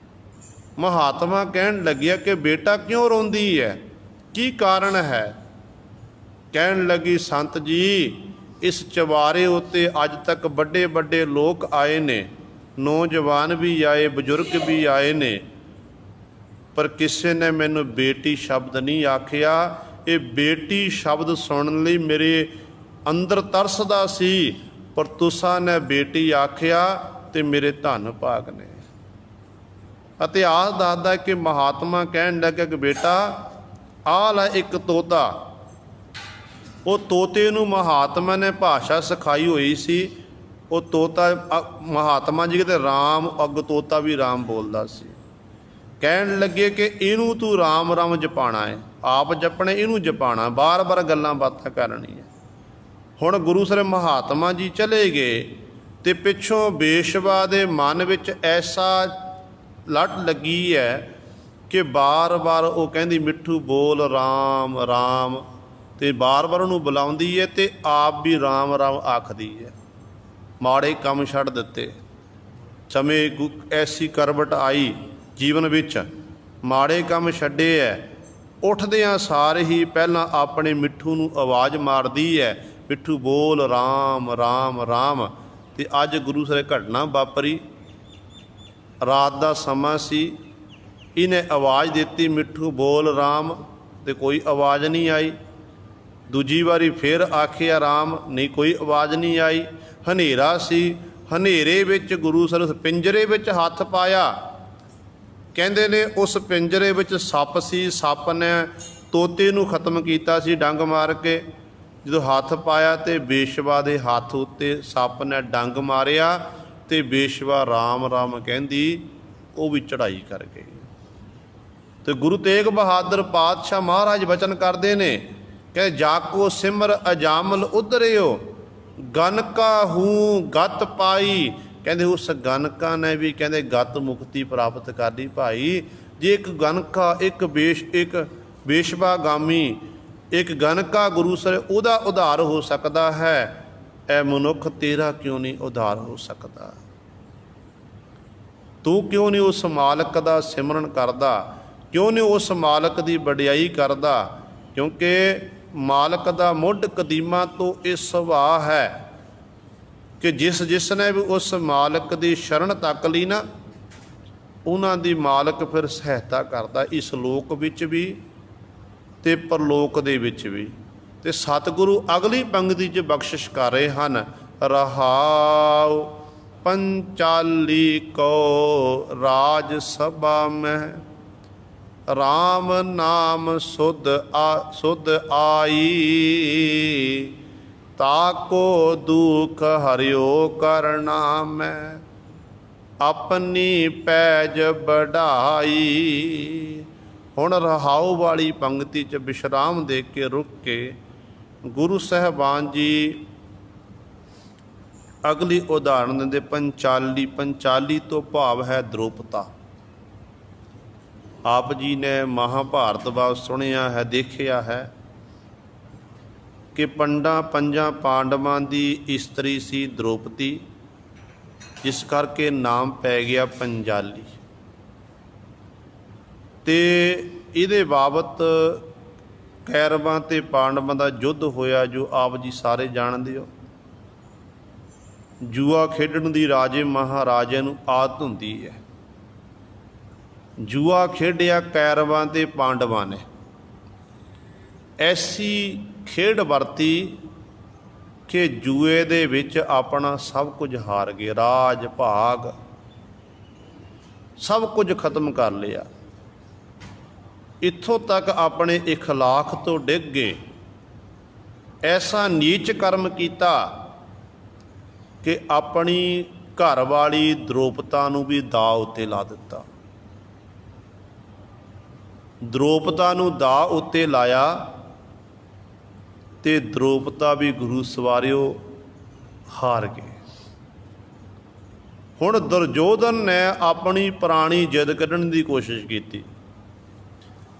ਮਹਾਤਮਾ ਕਹਿਣ ਲੱਗਿਆ ਕਿ ਬੇਟਾ ਕਿਉਂ ਰੋਂਦੀ ਹੈ, ਕੀ ਕਾਰਨ ਹੈ? ਕਹਿਣ ਲੱਗੀ, ਸੰਤ ਜੀ, ਇਸ ਚੁਬਾਰੇ ਉੱਤੇ ਅੱਜ ਤੱਕ ਵੱਡੇ ਵੱਡੇ ਲੋਕ ਆਏ ਨੇ, ਨੌਜਵਾਨ ਵੀ ਆਏ, ਬਜ਼ੁਰਗ ਵੀ ਆਏ ਨੇ, ਪਰ ਕਿਸੇ ਨੇ ਮੈਨੂੰ ਬੇਟੀ ਸ਼ਬਦ ਨਹੀਂ ਆਖਿਆ। ਇਹ ਬੇਟੀ ਸ਼ਬਦ ਸੁਣਨ ਲਈ ਮੇਰੇ ਅੰਦਰ ਤਰਸਦਾ ਸੀ, ਪਰ ਤੁਸਾਂ ਨੇ ਬੇਟੀ ਆਖਿਆ ਤੇ ਮੇਰੇ ਧੰਨ ਭਾਗ ਨੇ। ਇਤਿਹਾਸ ਦੱਸਦਾ ਕਿ ਮਹਾਤਮਾ ਕਹਿਣ ਲੱਗਾ ਕਿ ਬੇਟਾ ਆਹ ਲੈ ਇੱਕ ਤੋਤਾ। ਉਹ ਤੋਤੇ ਨੂੰ ਮਹਾਤਮਾ ਨੇ ਭਾਸ਼ਾ ਸਿਖਾਈ ਹੋਈ ਸੀ। ਉਹ ਤੋਤਾ ਮਹਾਤਮਾ ਜੀ ਕਿਤੇ ਰਾਮ ਅੱਗ ਤੋਤਾ ਵੀ ਰਾਮ ਬੋਲਦਾ ਸੀ। ਕਹਿਣ ਲੱਗੇ ਕਿ ਇਹਨੂੰ ਤੂੰ ਰਾਮ ਰਾਮ ਜਪਾਣਾ ਹੈ, ਆਪ ਜਪਣੇ, ਇਹਨੂੰ ਜਪਾਣਾ, ਬਾਰ ਬਾਰ ਗੱਲਾਂ ਬਾਤਾਂ ਕਰਨੀਆਂ। ਹੁਣ ਗੁਰੂ ਸਾਹਿਬ ਮਹਾਤਮਾ ਜੀ ਚਲੇ ਗਏ ਤੇ ਪਿੱਛੋਂ ਬੇਸ਼ਵਾ ਦੇ ਮਨ ਵਿੱਚ ਐਸਾ ਲੱਟ ਲੱਗੀ ਹੈ ਕਿ ਬਾਰ ਬਾਰ ਉਹ ਕਹਿੰਦੀ ਮਿੱਠੂ ਬੋਲ ਰਾਮ ਰਾਮ, ਤੇ ਬਾਰ ਬਾਰ ਉਹਨੂੰ ਬੁਲਾਉਂਦੀ ਹੈ ਤੇ ਆਪ ਵੀ ਰਾਮ ਰਾਮ ਆਖਦੀ ਹੈ। ਮਾੜੇ ਕੰਮ ਛੱਡ ਦਿੱਤੇ, ਸਮੇਂ ਐਸੀ ਕਰਵਟ ਆਈ ਜੀਵਨ ਵਿੱਚ, ਮਾੜੇ ਕੰਮ ਛੱਡੇ ਐ। ਉੱਠਦਿਆਂ ਸਾਰੇ ਹੀ ਪਹਿਲਾਂ ਆਪਣੇ ਮਿੱਠੂ ਨੂੰ ਆਵਾਜ਼ ਮਾਰਦੀ ਹੈ, ਮਿੱਠੂ ਬੋਲ ਰਾਮ ਰਾਮ ਰਾਮ। ਤੇ ਅੱਜ ਗੁਰੂ ਸਾਹਿਬ ਘਟਨਾ ਵਾਪਰੀ, ਰਾਤ ਦਾ ਸਮਾਂ ਸੀ, ਇਹਨੇ ਆਵਾਜ਼ ਦਿੱਤੀ ਮਿੱਠੂ ਬੋਲ ਰਾਮ, ਤੇ ਕੋਈ ਆਵਾਜ਼ ਨਹੀਂ ਆਈ। ਦੂਜੀ ਵਾਰੀ ਫਿਰ ਆਖਿਆ ਰਾਮ, ਨਹੀਂ ਕੋਈ ਆਵਾਜ਼ ਨਹੀਂ ਆਈ। ਹਨੇਰਾ ਸੀ, ਹਨੇਰੇ ਵਿੱਚ ਗੁਰੂ ਸਾਹਿਬ ਪਿੰਜਰੇ ਵਿੱਚ ਹੱਥ ਪਾਇਆ। ਕਹਿੰਦੇ ਨੇ ਉਸ ਪਿੰਜਰੇ ਵਿੱਚ ਸੱਪ ਸੀ, ਸੱਪ ਨੇ ਤੋਤੇ ਨੂੰ ਖਤਮ ਕੀਤਾ ਸੀ ਡੰਗ ਮਾਰ ਕੇ। ਜਦੋਂ ਹੱਥ ਪਾਇਆ ਤੇ ਬੇਸ਼ਵਾ ਦੇ ਹੱਥ ਉੱਤੇ ਸੱਪ ਨੇ ਡੰਗ ਮਾਰਿਆ ਤੇ ਬੇਸ਼ਵਾ ਰਾਮ ਰਾਮ ਕਹਿੰਦੀ, ਉਹ ਵੀ ਚੜ੍ਹਾਈ ਕਰ ਗਈ। ਤੇ ਗੁਰੂ ਤੇਗ ਬਹਾਦਰ ਪਾਤਸ਼ਾਹ ਮਹਾਰਾਜ ਬਚਨ ਕਰਦੇ ਨੇ ਕਿ ਜਾਕੋ ਸਿਮਰ ਅਜਾਮਲ ਉਧਰਿਓ, ਗਨਕਾ ਹੂੰ ਗਤ ਪਾਈ। ਕਹਿੰਦੇ ਉਸ ਗਨਕਾ ਨੇ ਵੀ ਕਹਿੰਦੇ ਗਤ ਮੁਕਤੀ ਪ੍ਰਾਪਤ ਕਰ ਲਈ ਭਾਈ। ਜੇ ਇੱਕ ਗਨਕਾ, ਇੱਕ ਬੇਸ਼ਵਾ ਗਾਮੀ, ਇੱਕ ਗਨਕਾ ਗੁਰੂ ਸਾਹਿਬ ਉਹਦਾ ਉਧਾਰ ਹੋ ਸਕਦਾ ਹੈ, ਐ ਮਨੁੱਖ ਤੇਰਾ ਕਿਉਂ ਨਹੀਂ ਉਧਾਰ ਹੋ ਸਕਦਾ? ਤੂੰ ਕਿਉਂ ਨਹੀਂ ਉਸ ਮਾਲਕ ਦਾ ਸਿਮਰਨ ਕਰਦਾ? ਕਿਉਂ ਨਹੀਂ ਉਸ ਮਾਲਕ ਦੀ ਵਡਿਆਈ ਕਰਦਾ? ਕਿਉਂਕਿ ਮਾਲਕ ਦਾ ਮੁੱਢ ਕਦੀਮਾ ਤੋਂ ਇਹ ਸੁਭਾਅ ਹੈ ਕਿ ਜਿਸ ਨੇ ਵੀ ਉਸ ਮਾਲਕ ਦੀ ਸ਼ਰਨ ਤੱਕ ਲਈ ਨਾ, ਉਹਨਾਂ ਦੀ ਮਾਲਕ ਫਿਰ ਸਹਾਇਤਾ ਕਰਦਾ, ਇਸ ਲੋਕ ਵਿੱਚ ਵੀ ਤੇ ਪਰਲੋਕ ਦੇ ਵਿੱਚ ਵੀ। ਤੇ ਸਤਿਗੁਰੂ ਅਗਲੀ ਪੰਗਤੀ 'ਚ ਬਖਸ਼ਿਸ਼ ਕਰ ਰਹੇ ਹਨ, ਰਹਾਉ ਪੰਚਾਲੀ ਕੋ ਰਾਜ ਸਭਾ ਮਹਿ, ਰਾਮ ਨਾਮ ਸੁਧ ਆਈ, ਤਾਕੋ ਦੁਖ ਹਰਿਓ ਕਰਨਾ ਮੈਂ, ਆਪਣੀ ਪੈਜ ਵਡਾਈ। ਹੁਣ ਰਹਾਉ ਵਾਲੀ ਪੰਗਤੀ 'ਚ ਵਿਸ਼ਰਾਮ ਦੇ ਕੇ ਰੁਕ ਕੇ ਗੁਰੂ ਸਾਹਿਬਾਨ ਜੀ ਅਗਲੀ ਉਦਾਹਰਣ ਦਿੰਦੇ ਪੰਚਾਲੀ। ਪੰਚਾਲੀ ਤੋਂ ਭਾਵ ਹੈ ਦ੍ਰੋਪਤਾ। ਆਪ ਜੀ ਨੇ ਮਹਾਭਾਰਤ ਬਾਰੇ ਸੁਣਿਆ ਹੈ, ਦੇਖਿਆ ਹੈ ਕਿ ਪੰਜਾਂ ਪਾਂਡਵਾਂ ਦੀ ਇਸਤਰੀ ਸੀ ਦ੍ਰੋਪਦੀ, ਜਿਸ ਕਰਕੇ ਨਾਮ ਪੈ ਗਿਆ ਪੰਚਾਲੀ। ਤੇ ਇਹਦੇ ਬਾਬਤ ਕੈਰਵਾਂ ਤੇ ਪਾਂਡਵਾਂ ਦਾ ਯੁੱਧ ਹੋਇਆ, ਜੋ ਆਪ ਜੀ ਸਾਰੇ ਜਾਣਦੇ ਹੋ। ਜੂਆ ਖੇਡਣ ਦੀ ਰਾਜੇ ਮਹਾਰਾਜੇ ਨੂੰ ਆਦਤ ਹੁੰਦੀ ਹੈ। ਜੂਆ ਖੇਡਿਆ ਕੈਰਵਾਂ ਤੇ ਪਾਂਡਵਾਂ ਨੇ, ਐਸੀ ਖੇਡ ਵਰਤੀ ਕਿ ਜੂਏ ਦੇ ਵਿੱਚ ਆਪਣਾ ਸਭ ਕੁਝ ਹਾਰ ਗਏ, ਰਾਜ ਭਾਗ ਸਭ ਕੁਝ ਖਤਮ ਕਰ ਲਿਆ। ਇੱਥੋਂ ਤੱਕ ਆਪਣੇ ਇਖਲਾਕ ਤੋਂ ਡਿੱਗ ਗਏ, ਐਸਾ ਨੀਚ ਕਰਮ ਕੀਤਾ ਕਿ ਆਪਣੀ ਘਰ ਵਾਲੀ ਦ੍ਰੋਪਤਾ ਨੂੰ ਵੀ ਦਾਅ ਉੱਤੇ ਲਾ ਦਿੱਤਾ। ਦ੍ਰੋਪਤਾ ਨੂੰ ਦਾਅ ਉੱਤੇ ਲਾਇਆ ਤੇ ਦ੍ਰੋਪਤਾ ਵੀ ਗੁਰੂ ਸਵਾਰਿਓ ਹਾਰ ਗਏ। ਹੁਣ ਦੁਰਯੋਧਨ ਨੇ ਆਪਣੀ ਪੁਰਾਣੀ ਜਿੱਦ ਕੱਢਣ ਦੀ ਕੋਸ਼ਿਸ਼ ਕੀਤੀ।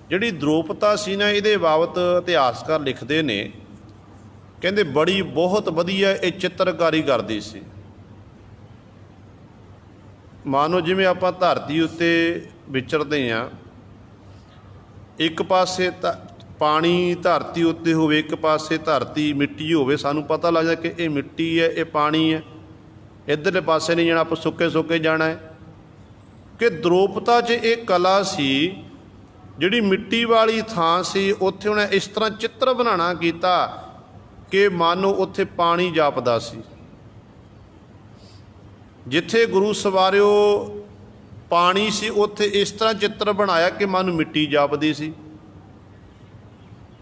ਜਿਹੜੀ ਦ੍ਰੋਪਤਾ ਸੀ ਨਾ, ਇਹਦੇ ਬਾਬਤ ਇਤਿਹਾਸਕਾਰ ਲਿਖਦੇ ਨੇ ਕਹਿੰਦੇ ਬੜੀ ਬਹੁਤ ਵਧੀਆ ਇਹ ਚਿੱਤਰਕਾਰੀ ਕਰਦੀ ਸੀ। ਮਾਨੋ ਜਿਵੇਂ ਆਪਾਂ ਧਰਤੀ ਉੱਤੇ ਵਿਚਰਦੇ ਹਾਂ, ਇੱਕ ਪਾਸੇ ਪਾਣੀ ਧਰਤੀ ਉੱਤੇ ਹੋਵੇ, ਇੱਕ ਪਾਸੇ ਧਰਤੀ ਮਿੱਟੀ ਹੋਵੇ, ਸਾਨੂੰ ਪਤਾ ਲੱਗਦਾ ਕਿ ਇਹ ਮਿੱਟੀ ਹੈ, ਇਹ ਪਾਣੀ ਹੈ, ਇੱਧਰਲੇ ਪਾਸੇ ਨਹੀਂ ਜਾਣਾ, ਆਪਾਂ ਸੁੱਕੇ ਸੁੱਕੇ ਜਾਣਾ ਹੈ। ਕਿ ਦ੍ਰੋਪਤਾ 'ਚ ਇਹ ਕਲਾ ਸੀ, ਜਿਹੜੀ ਮਿੱਟੀ ਵਾਲੀ ਥਾਂ ਸੀ ਉੱਥੇ ਉਹਨੇ ਇਸ ਤਰ੍ਹਾਂ ਚਿੱਤਰ ਬਣਾਉਣਾ ਕੀਤਾ ਕਿ ਮਾਨੋ ਉੱਥੇ ਪਾਣੀ ਜਾਪਦਾ ਸੀ। ਜਿੱਥੇ ਗੁਰੂ ਸਵਾਰਿਓ ਪਾਣੀ ਸੀ ਉੱਥੇ ਇਸ ਤਰ੍ਹਾਂ ਚਿੱਤਰ ਬਣਾਇਆ ਕਿ ਮਾਨੋ ਮਿੱਟੀ ਜਾਪਦੀ ਸੀ।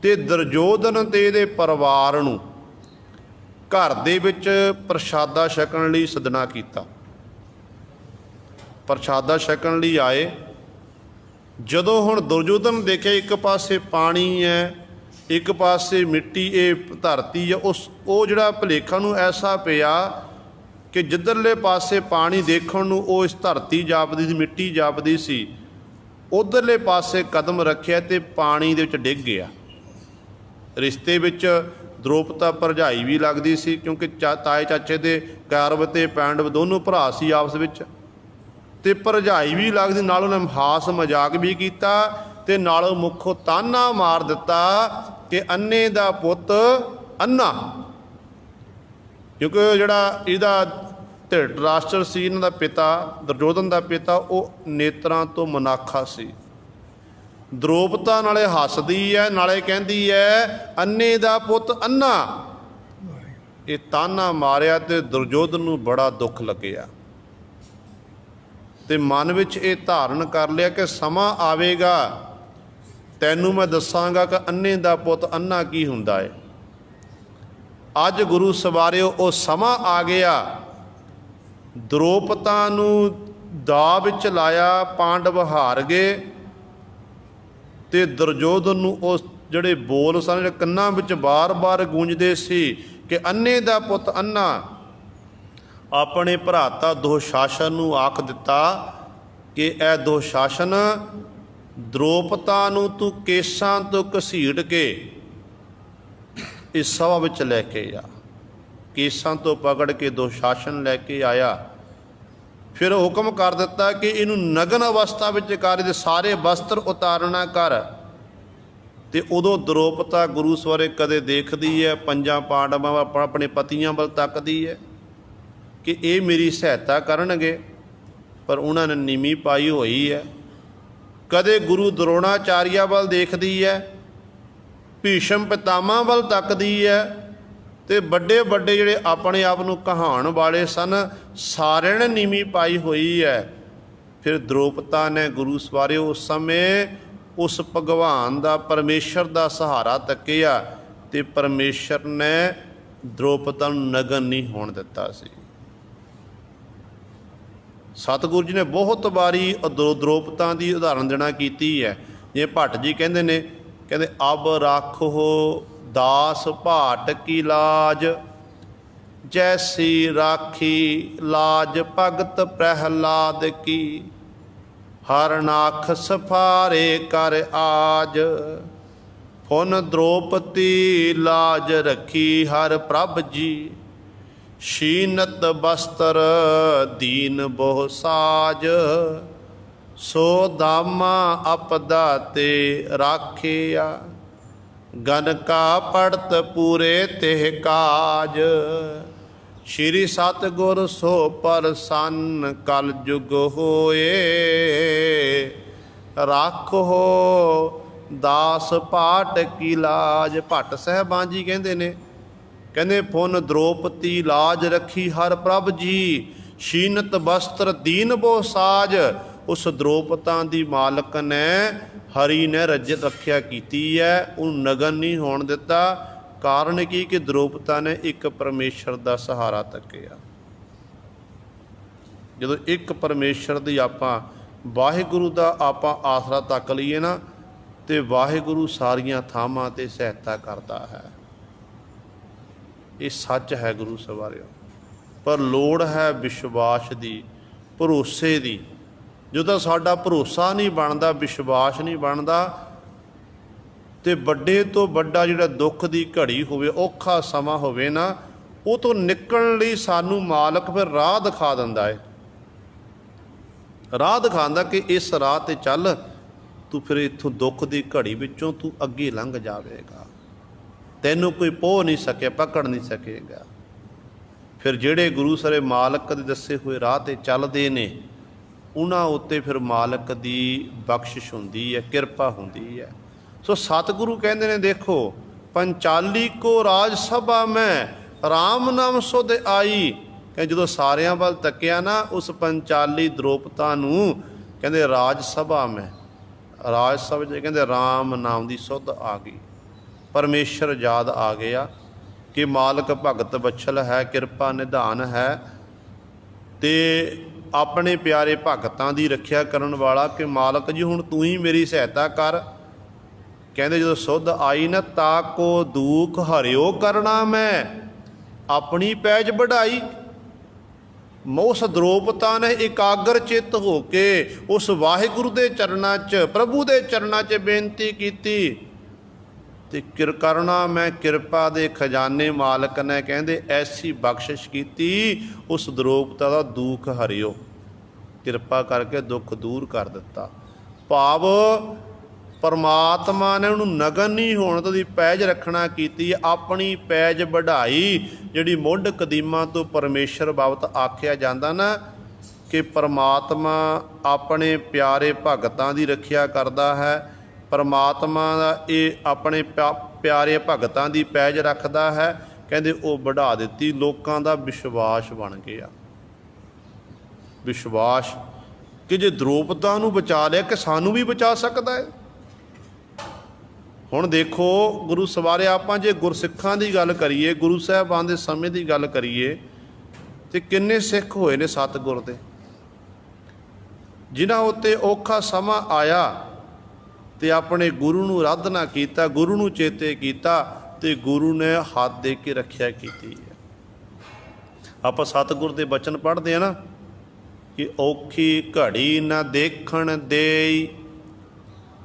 ਤੇ ਦੁਰਯੋਧਨ ਤੇ ਇਹਦੇ ਪਰਿਵਾਰ ਨੂੰ ਘਰ ਦੇ ਵਿੱਚ ਪ੍ਰਸ਼ਾਦਾ ਛਕਣ ਲਈ ਸੱਦਣਾ ਕੀਤਾ। ਪ੍ਰਸ਼ਾਦਾ ਛਕਣ ਲਈ ਆਏ। ਜਦੋਂ ਹੁਣ ਦੁਰਯੋਧਨ ਦੇਖਿਆ ਇੱਕ ਪਾਸੇ ਪਾਣੀ ਹੈ, ਇੱਕ ਪਾਸੇ ਮਿੱਟੀ, ਇਹ ਧਰਤੀ ਹੈ, ਉਹ ਜਿਹੜਾ ਭੁਲੇਖਾ ਨੂੰ ਐਸਾ ਪਿਆ ਕਿ ਜਿੱਧਰਲੇ ਪਾਸੇ ਪਾਣੀ ਦੇਖਣ ਨੂੰ ਉਹ ਇਸ ਧਰਤੀ ਜਾਪਦੀ ਸੀ, ਮਿੱਟੀ ਜਾਪਦੀ ਸੀ, ਉੱਧਰਲੇ ਪਾਸੇ ਕਦਮ ਰੱਖਿਆ ਤੇ ਪਾਣੀ ਦੇ ਵਿੱਚ ਡਿੱਗ ਗਿਆ। ਰਿਸ਼ਤੇ ਵਿੱਚ ਦ੍ਰੋਪਤਾ ਭਰਜਾਈ ਵੀ ਲੱਗਦੀ ਸੀ, ਕਿਉਂਕਿ ਤਾਏ ਚਾਚੇ ਦੇ ਕੌਰਵ ਤੇ ਪਾਂਡਵ ਦੋਨੋਂ ਭਰਾ ਸੀ ਆਪਸ ਵਿੱਚ, ਤੇ ਭਰਜਾਈ ਵੀ ਲੱਗਦੀ। ਨਾਲ ਉਹਨੇ ਹਾਸ ਮਜ਼ਾਕ ਵੀ ਕੀਤਾ ਤੇ ਨਾਲ ਮੁੱਖੋਂ ਤਾਨਾ ਮਾਰ ਦਿੱਤਾ ਕਿ ਅੰਨੇ ਦਾ ਪੁੱਤ ਅੰਨਾ, ਕਿਉਂਕਿ ਜਿਹੜਾ ਇਹਦਾ ਧ੍ਰਿਤਰਾਸ਼ਟਰ ਸੀ, ਇਹਨਾਂ ਦਾ ਪਿਤਾ, ਦੁਰਯੋਧਨ ਦਾ ਪਿਤਾ, ਉਹ ਨੇਤਰਾਂ ਤੋਂ ਮਨਾਖਾ ਸੀ। ਦ੍ਰੋਪਤਾ ਨਾਲੇ ਹੱਸਦੀ ਹੈ, ਨਾਲੇ ਕਹਿੰਦੀ ਹੈ ਅੰਨੇ ਦਾ ਪੁੱਤ ਅੰਨਾ। ਇਹ ਤਾਨਾ ਮਾਰਿਆ ਤੇ ਦੁਰਯੋਧਨ ਨੂੰ ਬੜਾ ਦੁੱਖ ਲੱਗਿਆ ਤੇ ਮਨ ਵਿੱਚ ਇਹ ਧਾਰਨ ਕਰ ਲਿਆ ਕਿ ਸਮਾਂ ਆਵੇਗਾ ਤੈਨੂੰ ਮੈਂ ਦੱਸਾਂਗਾ ਕਿ ਅੰਨੇ ਦਾ ਪੁੱਤ ਅੰਨਾ ਕੀ ਹੁੰਦਾ ਹੈ। ਅੱਜ ਗੁਰੂ ਸਵਾਰਿਓ ਉਹ ਸਮਾਂ ਆ ਗਿਆ। ਦ੍ਰੋਪਤਾ ਨੂੰ ਦਾਅ ਵਿੱਚ ਲਾਇਆ, ਪਾਂਡਵ ਹਾਰ ਗਏ ਤੇ ਦੁਰਯੋਧਨ ਨੂੰ ਉਸ ਜਿਹੜੇ ਬੋਲ ਸਨ, ਜਿਹੜੇ ਕੰਨਾਂ ਵਿੱਚ ਬਾਰ-ਬਾਰ ਗੂੰਜਦੇ ਸੀ ਕਿ ਅੰਨੇ ਦਾ ਪੁੱਤ ਅੰਨਾ, ਆਪਣੇ ਭਰਾਤਾ ਦੁਸ਼ਾਸਨ ਨੂੰ ਆਖ ਦਿੱਤਾ ਕਿ ਇਹ ਦੁਸ਼ਾਸਨ, ਦ੍ਰੋਪਤਾ ਨੂੰ ਤੂੰ ਕੇਸਾਂ ਤੋਂ ਘਸੀਟ ਕੇ ਇਸ ਸਭਾ ਵਿੱਚ ਲੈ ਕੇ ਆ। ਕੇਸਾਂ ਤੋਂ ਪਕੜ ਕੇ ਦੁਸ਼ਾਸਨ ਲੈ ਕੇ ਆਇਆ। ਫਿਰ ਹੁਕਮ ਕਰ ਦਿੱਤਾ ਕਿ ਇਹਨੂੰ ਨਗਨ ਅਵਸਥਾ ਵਿੱਚ ਕਰ, ਇਹਦੇ ਸਾਰੇ ਵਸਤਰ ਉਤਾਰਨਾ ਕਰ। ਤੇ ਉਦੋਂ ਦ੍ਰੋਪਤਾ ਗੁਰੂ ਸਵਾਰੇ ਕਦੇ ਦੇਖਦੀ ਹੈ, ਪੰਜਾਂ ਪਾਂਡਵਾਂ ਆਪਣੇ ਪਤੀਆਂ ਵੱਲ ਤੱਕਦੀ ਹੈ ਕਿ ਇਹ ਮੇਰੀ ਸਹਾਇਤਾ ਕਰਨਗੇ, ਪਰ ਉਹਨਾਂ ਨੇ ਨੀਵੀਂ ਪਾਈ ਹੋਈ ਹੈ। ਕਦੇ ਗੁਰੂ ਦਰੋਣਾਚਾਰੀਆ ਵੱਲ ਦੇਖਦੀ ਹੈ, ਭੀਸ਼ਮ ਪਿਤਾਮਾ ਵੱਲ ਤੱਕਦੀ ਹੈ, ਤੇ ਵੱਡੇ ਵੱਡੇ ਜਿਹੜੇ ਆਪਣੇ ਆਪ ਨੂੰ ਕਹਾਉਣ ਵਾਲੇ ਸਨ, ਸਾਰਿਆਂ ਨੇ ਨੀਵੀਂ ਪਾਈ ਹੋਈ ਹੈ। ਫਿਰ ਦ੍ਰੋਪਤਾ ਨੇ ਗੁਰੂ ਸਵਾਰਿਓ ਉਸ ਸਮੇਂ ਉਸ ਭਗਵਾਨ ਦਾ, ਪਰਮੇਸ਼ਰ ਦਾ ਸਹਾਰਾ ਤੱਕਿਆ ਤੇ ਪਰਮੇਸ਼ਰ ਨੇ ਦ੍ਰੋਪਤਾ ਨੂੰ ਨਗਨ ਨਹੀਂ ਹੋਣ ਦਿੱਤਾ ਸੀ। ਸਤਿਗੁਰੂ ਜੀ ਨੇ ਬਹੁਤ ਵਾਰੀ ਦ੍ਰੋਪਤਾ ਦੀ ਉਦਾਹਰਨ ਦੇਣਾ ਕੀਤੀ ਹੈ। ਜਿਵੇਂ ਭੱਟ ਜੀ ਕਹਿੰਦੇ ਨੇ, ਕਹਿੰਦੇ ਅਬ ਰਾਖੋ ਦਾਸ ਭਾਟ ਕੀ ਲਾਜ, ਜੈਸੀ ਰਾਖੀ ਲਾਜ ਭਗਤ ਪ੍ਰਹਿਲਾਦ ਕੀ, ਹਰ ਨਾਖ ਸਫਾਰੇ ਕਰ ਆਜ, ਫੁਨ ਦ੍ਰੋਪਤੀ ਲਾਜ ਰੱਖੀ ਹਰ ਪ੍ਰਭ ਜੀ, ਸ਼ੀਨਤ ਬਸਤਰ ਦੀਨ ਬਹੁ ਸਾਜ, ਸੋ ਦਾਮਾ ਅਪਦਾ ਤੇ ਰਾਖਿਆ, ਗਨ ਕਾ ਪੜਤ ਪੂਰੇ ਤਿਹ ਕਾਜ, ਸ਼੍ਰੀ ਸਤਿਗੁਰ ਸੋ ਪ੍ਰਸੰਨ ਕਲ ਜੁਗ ਹੋਏ, ਰਾਖੋ ਦਾਸ ਭਾਟ ਕੀ ਲਾਜ। ਭੱਟ ਸਾਹਿਬਾਨ ਜੀ ਕਹਿੰਦੇ ਨੇ, ਕਹਿੰਦੇ ਫੁਨ ਦ੍ਰੋਪਤੀ ਲਾਜ ਰੱਖੀ ਹਰ ਪ੍ਰਭ ਜੀ, ਸ਼ੀਨਤ ਬਸਤਰ ਦੀਨ ਬਹੁ ਸਾਜ। ਉਸ ਦ੍ਰੋਪਤਾ ਦੀ ਮਾਲਕ ਨੇ, ਹਰੀ ਨੇ ਰੱਜਤ ਰੱਖਿਆ ਕੀਤੀ ਹੈ, ਉਹਨੂੰ ਨਗਨ ਨਹੀਂ ਹੋਣ ਦਿੱਤਾ। ਕਾਰਨ ਕੀ ਕਿ ਦ੍ਰੋਪਤਾ ਨੇ ਇੱਕ ਪਰਮੇਸ਼ਰ ਦਾ ਸਹਾਰਾ ਤੱਕਿਆ। ਜਦੋਂ ਇੱਕ ਪਰਮੇਸ਼ਰ ਦੀ ਆਪਾਂ, ਵਾਹਿਗੁਰੂ ਦਾ ਆਪਾਂ ਆਸਰਾ ਤੱਕ ਲਈਏ ਨਾ, ਤੇ ਵਾਹਿਗੁਰੂ ਸਾਰੀਆਂ ਥਾਵਾਂ 'ਤੇ ਸਹਾਇਤਾ ਕਰਦਾ ਹੈ। ਇਹ ਸੱਚ ਹੈ ਗੁਰੂ ਸਵਾਰਿਓ। ਪਰ ਲੋੜ ਹੈ ਵਿਸ਼ਵਾਸ ਦੀ, ਭਰੋਸੇ ਦੀ। ਜਦੋਂ ਸਾਡਾ ਭਰੋਸਾ ਨਹੀਂ ਬਣਦਾ, ਵਿਸ਼ਵਾਸ ਨਹੀਂ ਬਣਦਾ, ਤੇ ਵੱਡੇ ਤੋਂ ਵੱਡਾ ਜਿਹੜਾ ਦੁੱਖ ਦੀ ਘੜੀ ਹੋਵੇ, ਔਖਾ ਸਮਾਂ ਹੋਵੇ ਨਾ, ਉਹ ਤੋਂ ਨਿਕਲਣ ਲਈ ਸਾਨੂੰ ਮਾਲਕ ਫਿਰ ਰਾਹ ਦਿਖਾ ਦਿੰਦਾ ਹੈ। ਰਾਹ ਦਿਖਾਉਂਦਾ ਕਿ ਇਸ ਰਾਹ 'ਤੇ ਚੱਲ, ਤੂੰ ਫਿਰ ਇੱਥੋਂ ਦੁੱਖ ਦੀ ਘੜੀ ਵਿੱਚੋਂ ਤੂੰ ਅੱਗੇ ਲੰਘ ਜਾਵੇਗਾ, ਤੈਨੂੰ ਕੋਈ ਪੋਹ ਨਹੀਂ ਸਕੇ, ਪਕੜ ਨਹੀਂ ਸਕੇਗਾ। ਫਿਰ ਜਿਹੜੇ ਗੁਰੂ ਸਾਰੇ ਮਾਲਕ ਦੇ ਦੱਸੇ ਹੋਏ ਰਾਹ 'ਤੇ ਚੱਲਦੇ ਨੇ, ਉਹਨਾਂ ਉੱਤੇ ਫਿਰ ਮਾਲਕ ਦੀ ਬਖਸ਼ਿਸ਼ ਹੁੰਦੀ ਹੈ, ਕਿਰਪਾ ਹੁੰਦੀ ਹੈ। ਸੋ ਸਤਿਗੁਰੂ ਕਹਿੰਦੇ ਨੇ, ਦੇਖੋ, ਪੰਚਾਲੀ ਕੋ ਰਾਜ ਸਭਾ ਮੈਂ ਰਾਮ ਨਾਮ ਸੁਧ ਆਈ। ਕਹਿੰਦੇ ਜਦੋਂ ਸਾਰਿਆਂ ਵੱਲ ਤੱਕਿਆ ਨਾ, ਉਸ ਪੰਚਾਲੀ ਦ੍ਰੋਪਤਾ ਨੂੰ ਕਹਿੰਦੇ ਰਾਜ ਸਭਾ ਮੈਂ, ਰਾਜ ਸਭਾ 'ਚ ਕਹਿੰਦੇ ਰਾਮ ਨਾਮ ਦੀ ਸੁਧ ਆ ਗਈ, ਪਰਮੇਸ਼ਰ ਯਾਦ ਆ ਗਿਆ ਕਿ ਮਾਲਕ ਭਗਤ ਬਛਲ ਹੈ, ਕਿਰਪਾ ਨਿਧਾਨ ਹੈ, ਤੇ ਆਪਣੇ ਪਿਆਰੇ ਭਗਤਾਂ ਦੀ ਰੱਖਿਆ ਕਰਨ ਵਾਲਾ, ਕਿ ਮਾਲਕ ਜੀ ਹੁਣ ਤੂੰ ਹੀ ਮੇਰੀ ਸਹਾਇਤਾ ਕਰ। ਕਹਿੰਦੇ ਜਦੋਂ ਸੁਧ ਆਈ ਨਾ, ਤਾ ਕੋ ਦੁਖ ਹਰਿਓ ਕਰਨਾ ਮੈਂ ਆਪਣੀ ਪੈਜ ਵਢਾਈ। ਉਸ ਦ੍ਰੋਪਤਾ ਨੇ ਇਕਾਗਰ ਚਿੱਤ ਹੋ ਕੇ ਉਸ ਵਾਹਿਗੁਰੂ ਦੇ ਚਰਨਾਂ 'ਚ, ਪ੍ਰਭੂ ਦੇ ਚਰਨਾਂ 'ਚ ਬੇਨਤੀ ਕੀਤੀ, ਤੇ ਕਰਨਾ ਮੈਂ ਕਿਰਪਾ ਦੇ ਖਜ਼ਾਨੇ ਮਾਲਕ ਨੇ ਕਹਿੰਦੇ ਐਸੀ ਬਖਸ਼ਿਸ਼ ਕੀਤੀ, ਉਸ ਦ੍ਰੋਪਤਾ ਦਾ ਦੁੱਖ ਹਰਿਓ, ਕਿਰਪਾ ਕਰਕੇ ਦੁੱਖ ਦੂਰ ਕਰ ਦਿੱਤਾ। ਭਾਵ ਪਰਮਾਤਮਾ ਨੇ ਉਹਨੂੰ ਨਗਨ ਨਹੀਂ ਹੋਣ ਤੋਂ ਦੀ ਪੈਜ ਰੱਖਣਾ ਕੀਤੀ, ਆਪਣੀ ਪੈਜ ਵਢਾਈ। ਜਿਹੜੀ ਮੁੱਢ ਕਦੀਮਾਂ ਤੋਂ ਪਰਮੇਸ਼ਰ ਬਾਬਤ ਆਖਿਆ ਜਾਂਦਾ ਨਾ, ਕਿ ਪਰਮਾਤਮਾ ਆਪਣੇ ਪਿਆਰੇ ਭਗਤਾਂ ਦੀ ਰੱਖਿਆ ਕਰਦਾ ਹੈ, ਪਰਮਾਤਮਾ ਦਾ ਇਹ ਆਪਣੇ ਪਿਆਰੇ ਭਗਤਾਂ ਦੀ ਪੈਜ ਰੱਖਦਾ ਹੈ, ਕਹਿੰਦੇ ਉਹ ਵਢਾ ਦਿੱਤੀ। ਲੋਕਾਂ ਦਾ ਵਿਸ਼ਵਾਸ ਬਣ ਗਿਆ, ਵਿਸ਼ਵਾਸ ਕਿ ਜੇ ਦ੍ਰੋਪਦਾ ਨੂੰ ਬਚਾ ਲਿਆ, ਕਿ ਸਾਨੂੰ ਵੀ ਬਚਾ ਸਕਦਾ ਹੈ। ਹੁਣ ਦੇਖੋ, ਗੁਰੂ ਸਵਾਰੇ ਆਪਾਂ ਜੇ ਗੁਰਸਿੱਖਾਂ ਦੀ ਗੱਲ ਕਰੀਏ, ਗੁਰੂ ਸਾਹਿਬਾਨ ਦੇ ਸਮੇਂ ਦੀ ਗੱਲ ਕਰੀਏ, ਤੇ ਕਿੰਨੇ ਸਿੱਖ ਹੋਏ ਨੇ ਸਤਿਗੁਰ ਦੇ, ਜਿਨ੍ਹਾਂ ਉੱਤੇ ਔਖਾ ਸਮਾਂ ਆਇਆ ਤੇ ਆਪਣੇ ਗੁਰੂ ਨੂੰ ਆਰਾਧਨਾ ਕੀਤਾ, ਗੁਰੂ ਨੂੰ ਚੇਤੇ ਕੀਤਾ, ਤੇ ਗੁਰੂ ਨੇ ਹੱਥ ਦੇ ਕੇ ਰੱਖਿਆ ਕੀਤੀ ਹੈ। ਆਪਾਂ ਸਤਿਗੁਰ ਦੇ ਬਚਨ ਪੜ੍ਹਦੇ ਆ ਨਾ, ਕਿ ਔਖੀ ਘੜੀ ਨਾ ਦੇਖਣ ਦੇਈ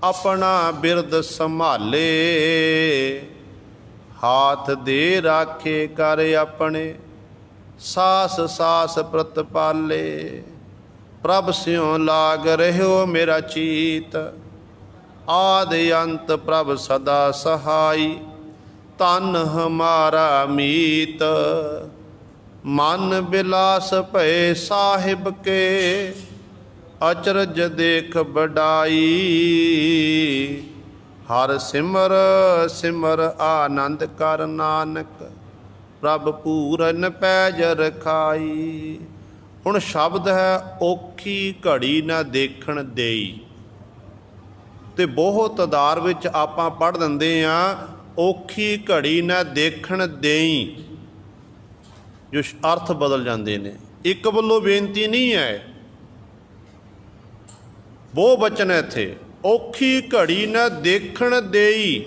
ਆਪਣਾ ਬਿਰਦ ਸੰਭਾਲੇ, ਹਾਥ ਦੇ ਰਾਖੇ ਕਰ ਆਪਣੇ ਸਾਸ ਸਾਸ ਪ੍ਰਤਪਾਲੇ। ਪ੍ਰਭ ਸਿਉ ਲਾਗ ਰਹਿਓ ਮੇਰਾ ਚੀਤ, ਆਦ ਅੰਤ ਪ੍ਰਭ ਸਦਾ ਸਹਾਈ। ਤਨ ਹਮਾਰਾ ਮੀਤ ਮਨ ਬਿਲਾਸ ਭਏ ਸਾਹਿਬ ਕੇ, ਅਚਰਜ ਦੇਖ ਬਡਾਈ। ਹਰ ਸਿਮਰ ਸਿਮਰ ਆਨੰਦ ਕਰ ਨਾਨਕ, ਪ੍ਰਭ ਪੂਰਨ ਪੈਜ ਰਖਾਈ। ਹੁਣ ਸ਼ਬਦ ਹੈ ਔਖੀ ਘੜੀ ਨਾ ਦੇਖਣ ਦੇਈ, ਤੇ ਬਹੁਤ ਤਾਦਾਦ ਵਿੱਚ ਆਪਾਂ ਪੜ੍ਹ ਦਿੰਦੇ ਹਾਂ ਔਖੀ ਘੜੀ ਨਾ ਦੇਖਣ ਦੇਈ, ਜੋ ਅਰਥ ਬਦਲ ਜਾਂਦੇ ਨੇ। ਇੱਕ ਵੱਲੋਂ ਬੇਨਤੀ ਨਹੀਂ ਹੈ, ਬਹੁ ਬਚਨ ਹੈ ਇੱਥੇ, ਔਖੀ ਘੜੀ ਨਾ ਦੇਖਣ ਦੇਈ।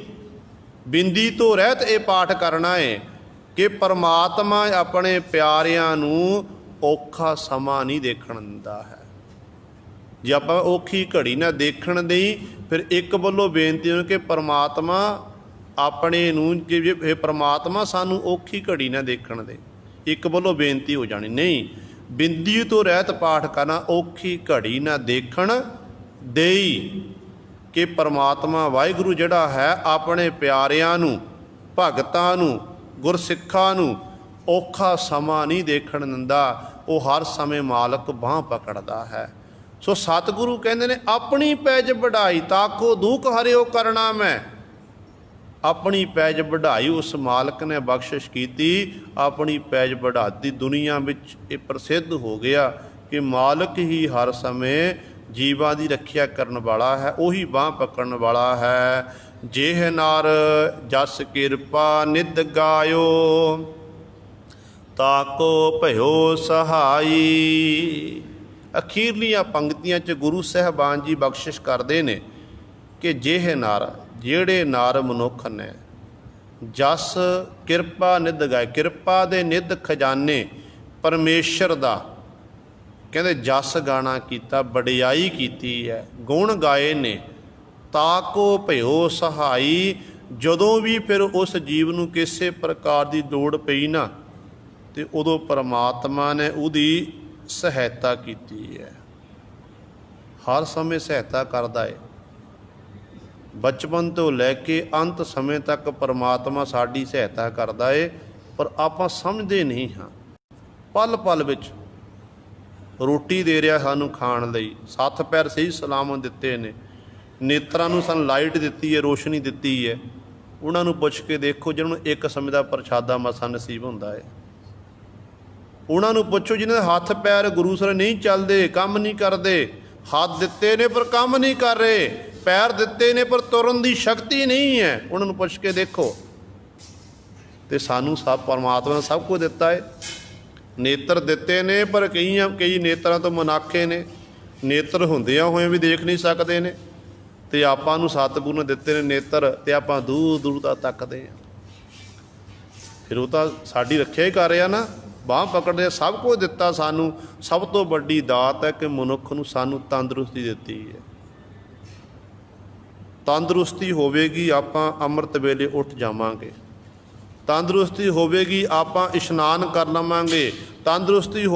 ਬਿੰਦੀ ਤੋਂ ਰਹਿਤ ਇਹ ਪਾਠ ਕਰਨਾ ਹੈ ਕਿ ਪਰਮਾਤਮਾ ਆਪਣੇ ਪਿਆਰਿਆਂ ਨੂੰ ਔਖਾ ਸਮਾਂ ਨਹੀਂ ਦੇਖਣ ਦਿੰਦਾ ਹੈ। ਜੇ ਆਪਾਂ ਔਖੀ ਘੜੀ ਨਾ ਦੇਖਣ ਦੇਈ, ਫਿਰ ਇੱਕ ਵੱਲੋਂ ਬੇਨਤੀ ਹੋਣੀ ਕਿ ਪਰਮਾਤਮਾ ਆਪਣੇ ਨੂੰ, ਕਿ ਇਹ ਪਰਮਾਤਮਾ ਸਾਨੂੰ ਔਖੀ ਘੜੀ ਨਾ ਦੇਖਣ ਦੇ, ਇੱਕ ਵੱਲੋਂ ਬੇਨਤੀ ਹੋ ਜਾਣੀ। ਨਹੀਂ, ਬਿੰਦੀ ਤੋਂ ਰਹਿਤ ਪਾਠ ਕਰਨਾ, ਔਖੀ ਘੜੀ ਨਾ ਦੇਖਣ ਦੇਈ, ਕਿ ਪਰਮਾਤਮਾ ਵਾਹਿਗੁਰੂ ਜਿਹੜਾ ਹੈ ਆਪਣੇ ਪਿਆਰਿਆਂ ਨੂੰ, ਭਗਤਾਂ ਨੂੰ, ਗੁਰਸਿੱਖਾਂ ਨੂੰ ਔਖਾ ਸਮਾਂ ਨਹੀਂ ਦੇਖਣ ਦਿੰਦਾ। ਉਹ ਹਰ ਸਮੇਂ ਮਾਲਕ ਬਾਂਹ ਪਕੜਦਾ ਹੈ। ਸੋ ਸਤਿਗੁਰੂ ਕਹਿੰਦੇ ਨੇ, ਆਪਣੀ ਪੈਜ ਵਢਾਈ ਤਾਕੋ ਦੁਖ ਹਰਿਓ ਕਰਨਾ ਮੈਂ। ਆਪਣੀ ਪੈਜ ਵਢਾਈ ਉਸ ਮਾਲਕ ਨੇ ਬਖਸ਼ਿਸ਼ ਕੀਤੀ, ਆਪਣੀ ਪੈਜ ਵਢਾਤੀ। ਦੁਨੀਆ ਵਿੱਚ ਇਹ ਪ੍ਰਸਿੱਧ ਹੋ ਗਿਆ ਕਿ ਮਾਲਕ ਹੀ ਹਰ ਸਮੇਂ ਜੀਵਾਂ ਦੀ ਰੱਖਿਆ ਕਰਨ ਵਾਲਾ ਹੈ, ਉਹੀ ਬਾਂਹ ਪਕੜਨ ਵਾਲਾ ਹੈ। ਜੇਹ ਨਰ ਜਸ ਕਿਰਪਾ ਨਿਧ ਗਾਇਓ, ਤਾਕੋ ਭਇਓ ਸਹਾਈ। ਅਖੀਰਲੀਆਂ ਪੰਕਤੀਆਂ 'ਚ ਗੁਰੂ ਸਾਹਿਬਾਨ ਜੀ ਬਖਸ਼ਿਸ਼ ਕਰਦੇ ਨੇ ਕਿ ਜੇਹ ਨਰ, ਜਿਹੜੇ ਨਰ ਮਨੁੱਖ ਨੇ, ਜਸ ਕਿਰਪਾ ਨਿਧ ਗਾਏ, ਕਿਰਪਾ ਦੇ ਨਿਧ ਖਜ਼ਾਨੇ ਪਰਮੇਸ਼ਰ ਦਾ ਕਹਿੰਦੇ ਜਸ ਗਾਣਾ ਕੀਤਾ, ਵਡਿਆਈ ਕੀਤੀ ਹੈ, ਗੁਣ ਗਾਏ ਨੇ। ਤਾਕੋ ਭਇਓ ਸਹਾਈ। ਜਦੋਂ ਵੀ ਫਿਰ ਉਸ ਜੀਵ ਨੂੰ ਕਿਸੇ ਪ੍ਰਕਾਰ ਦੀ ਲੋੜ ਪਈ ਨਾ, ਤੇ ਉਦੋਂ ਪਰਮਾਤਮਾ ਨੇ ਉਹਦੀ ਸਹਾਇਤਾ ਕੀਤੀ ਹੈ। ਹਰ ਸਮੇਂ ਸਹਾਇਤਾ ਕਰਦਾ ਹੈ। ਬਚਪਨ ਤੋਂ ਲੈ ਕੇ ਅੰਤ ਸਮੇਂ ਤੱਕ ਪਰਮਾਤਮਾ ਸਾਡੀ ਸਹਾਇਤਾ ਕਰਦਾ ਹੈ, ਪਰ ਆਪਾਂ ਸਮਝਦੇ ਨਹੀਂ ਹਾਂ। ਪਲ ਪਲ ਵਿੱਚ ਰੋਟੀ ਦੇ ਰਿਹਾ ਸਾਨੂੰ ਖਾਣ ਲਈ, 7 ਪੈਰ ਸਹੀ ਸਲਾਮਤ ਦਿੱਤੇ ਨੇ, ਨੇਤਰਾਂ ਨੂੰ ਸਾਨੂੰ ਲਾਈਟ ਦਿੱਤੀ ਹੈ, ਰੋਸ਼ਨੀ ਦਿੱਤੀ ਹੈ। ਉਹਨਾਂ ਨੂੰ ਪੁੱਛ ਕੇ ਦੇਖੋ ਜਿਹਨਾਂ ਨੂੰ ਇੱਕ ਸਮੇਂ ਦਾ ਪ੍ਰਸ਼ਾਦਾ ਮਸਾ ਨਸੀਬ ਹੁੰਦਾ ਹੈ। ਉਹਨਾਂ ਨੂੰ ਪੁੱਛੋ ਜਿਹਨਾਂ ਦੇ ਹੱਥ ਪੈਰ ਗੁਰੂ ਸਰ ਨਹੀਂ ਚੱਲਦੇ, ਕੰਮ ਨਹੀਂ ਕਰਦੇ। ਹੱਥ ਦਿੱਤੇ ਨੇ ਪਰ ਕੰਮ ਨਹੀਂ ਕਰ ਰਹੇ, ਪੈਰ ਦਿੱਤੇ ਨੇ ਪਰ ਤੁਰਨ ਦੀ ਸ਼ਕਤੀ ਨਹੀਂ ਹੈ। ਉਹਨਾਂ ਨੂੰ ਪੁੱਛ ਕੇ ਦੇਖੋ। ਤੇ ਸਾਨੂੰ ਸਭ ਪਰਮਾਤਮਾ ਨੇ ਸਭ ਕੁਝ ਦਿੱਤਾ ਹੈ। ਨੇਤਰ ਦਿੱਤੇ ਨੇ ਪਰ ਕਈ ਨੇਤਰਾਂ ਤੋਂ ਮਨਾਖੇ ਨੇ, ਨੇਤਰ ਹੁੰਦਿਆਂ ਹੋਏ ਵੀ ਦੇਖ ਨਹੀਂ ਸਕਦੇ ਨੇ। ਤੇ ਆਪਾਂ ਨੂੰ ਸਤਿਗੁਰੂ ਨੇ ਦਿੱਤੇ ਨੇ ਨੇਤਰ, ਤੇ ਆਪਾਂ ਦੂਰ ਦੂਰ ਤੱਕ ਤੱਕਦੇ ਹਾਂ। ਫਿਰ ਉਹ ਤਾਂ ਸਾਡੀ ਰੱਖਿਆ ਹੀ ਕਰ ਰਿਹਾ ਨਾ, ਬਾਂਹ ਪਕੜਦੇ। ਸਭ ਕੁਝ ਦਿੱਤਾ ਸਾਨੂੰ। ਸਭ ਤੋਂ ਵੱਡੀ ਦਾਤ ਹੈ ਕਿ ਮਨੁੱਖ ਨੂੰ ਸਾਨੂੰ ਤੰਦਰੁਸਤੀ ਦਿੱਤੀ ਹੈ। ਤੰਦਰੁਸਤੀ ਹੋਵੇਗੀ ਆਪਾਂ ਅੰਮ੍ਰਿਤ ਵੇਲੇ ਉੱਠ ਜਾਵਾਂਗੇ, ਤੰਦਰੁਸਤੀ ਹੋਵੇਗੀ ਆਪਾਂ ਇਸ਼ਨਾਨ ਕਰ ਲਵਾਂਗੇ, ਤੰਦਰੁਸਤੀ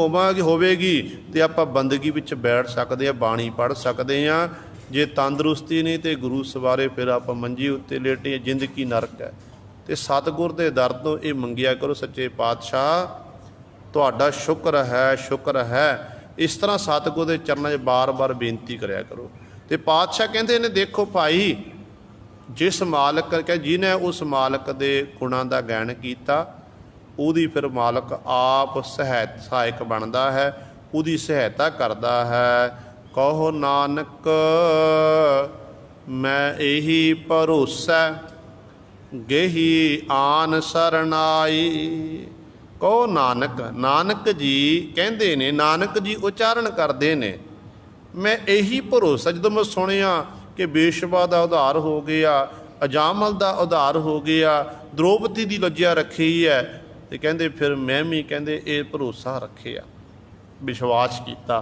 ਹੋਵੇਗੀ ਤੇ ਆਪਾਂ ਬੰਦਗੀ ਵਿੱਚ ਬੈਠ ਸਕਦੇ ਹਾਂ, ਬਾਣੀ ਪੜ੍ਹ ਸਕਦੇ ਹਾਂ। ਜੇ ਤੰਦਰੁਸਤੀ ਨਹੀਂ ਤੇ ਗੁਰੂ ਸਵਾਰੇ ਫਿਰ ਆਪਾਂ ਮੰਜੀ ਉੱਤੇ ਲੇਟੇ, ਜ਼ਿੰਦਗੀ ਨਰਕ ਹੈ। ਤੇ ਸਤਿਗੁਰ ਦੇ ਦਰ ਤੋਂ ਇਹ ਮੰਗਿਆ ਕਰੋ, ਸੱਚੇ ਪਾਤਸ਼ਾਹ ਤੁਹਾਡਾ ਸ਼ੁਕਰ ਹੈ, ਸ਼ੁਕਰ ਹੈ। ਇਸ ਤਰ੍ਹਾਂ ਸਤਿਗੁਰ ਦੇ ਚਰਨਾਂ 'ਚ ਬਾਰ-ਬਾਰ ਬੇਨਤੀ ਕਰਿਆ ਕਰੋ। ਤੇ ਪਾਤਸ਼ਾਹ ਕਹਿੰਦੇ ਨੇ, ਦੇਖੋ ਭਾਈ, ਜਿਸ ਮਾਲਕ ਜਿਹਨੇ ਉਸ ਮਾਲਕ ਦੇ ਗੁਣਾਂ ਦਾ ਗਾਇਨ ਕੀਤਾ, ਉਹਦੀ ਫਿਰ ਮਾਲਕ ਆਪ ਸਹਾਇਕ ਬਣਦਾ ਹੈ, ਉਹਦੀ ਸਹਾਇਤਾ ਕਰਦਾ ਹੈ। ਕਹੋ ਨਾਨਕ ਮੈਂ ਇਹੀ ਭਰੋਸਾ, ਗੇਹੀ ਆਨ ਸਰਨਾਈ। ਕਹੋ ਨਾਨਕ, ਨਾਨਕ ਜੀ ਕਹਿੰਦੇ ਨੇ, ਨਾਨਕ ਜੀ ਉਚਾਰਨ ਕਰਦੇ ਨੇ, ਮੈਂ ਇਹੀ ਭਰੋਸਾ। ਜਦੋਂ ਮੈਂ ਸੁਣਿਆ ਕਿ ਬੇਸ਼ਬਾ ਦਾ ਉਧਾਰ ਹੋ ਗਿਆ, ਅਜਾਮਲ ਦਾ ਉਧਾਰ ਹੋ ਗਿਆ, ਦ੍ਰੋਪਦੀ ਦੀ ਲੱਜਿਆ ਰੱਖੀ ਹੈ, ਤੇ ਕਹਿੰਦੇ ਫਿਰ ਮੈਂ ਵੀ ਕਹਿੰਦੇ ਇਹ ਭਰੋਸਾ ਰੱਖਿਆ, ਵਿਸ਼ਵਾਸ ਕੀਤਾ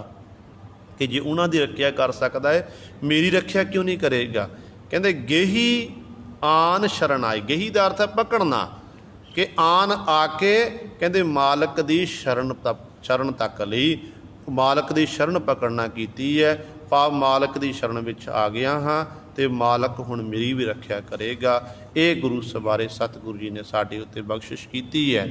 ਕਿ ਜੇ ਉਹਨਾਂ ਦੀ ਰੱਖਿਆ ਕਰ ਸਕਦਾ ਹੈ, ਮੇਰੀ ਰੱਖਿਆ ਕਿਉਂ ਨਹੀਂ ਕਰੇਗਾ। ਕਹਿੰਦੇ ਗੇਹੀ ਆਨ ਸ਼ਰਨਾਈ। ਗੇਹੀ ਦਾ ਅਰਥ ਹੈ ਪਕੜਨਾ, ਕਿ ਆਨ ਆ ਕੇ ਕਹਿੰਦੇ ਮਾਲਕ ਦੀ ਸ਼ਰਨ ਤੱਕ ਲਈ, ਮਾਲਕ ਦੀ ਸ਼ਰਨ ਪਕੜਨਾ ਕੀਤੀ ਹੈ। ਭਾਵ ਮਾਲਕ ਦੀ ਸ਼ਰਨ ਵਿੱਚ ਆ ਗਿਆ ਹਾਂ ਤੇ ਮਾਲਕ ਹੁਣ ਮੇਰੀ ਵੀ ਰੱਖਿਆ ਕਰੇਗਾ। ਇਹ ਗੁਰੂ ਸਵਾਰੇ ਸਤਿਗੁਰੂ ਜੀ ਨੇ ਸਾਡੇ ਉੱਤੇ ਬਖਸ਼ਿਸ਼ ਕੀਤੀ ਹੈ।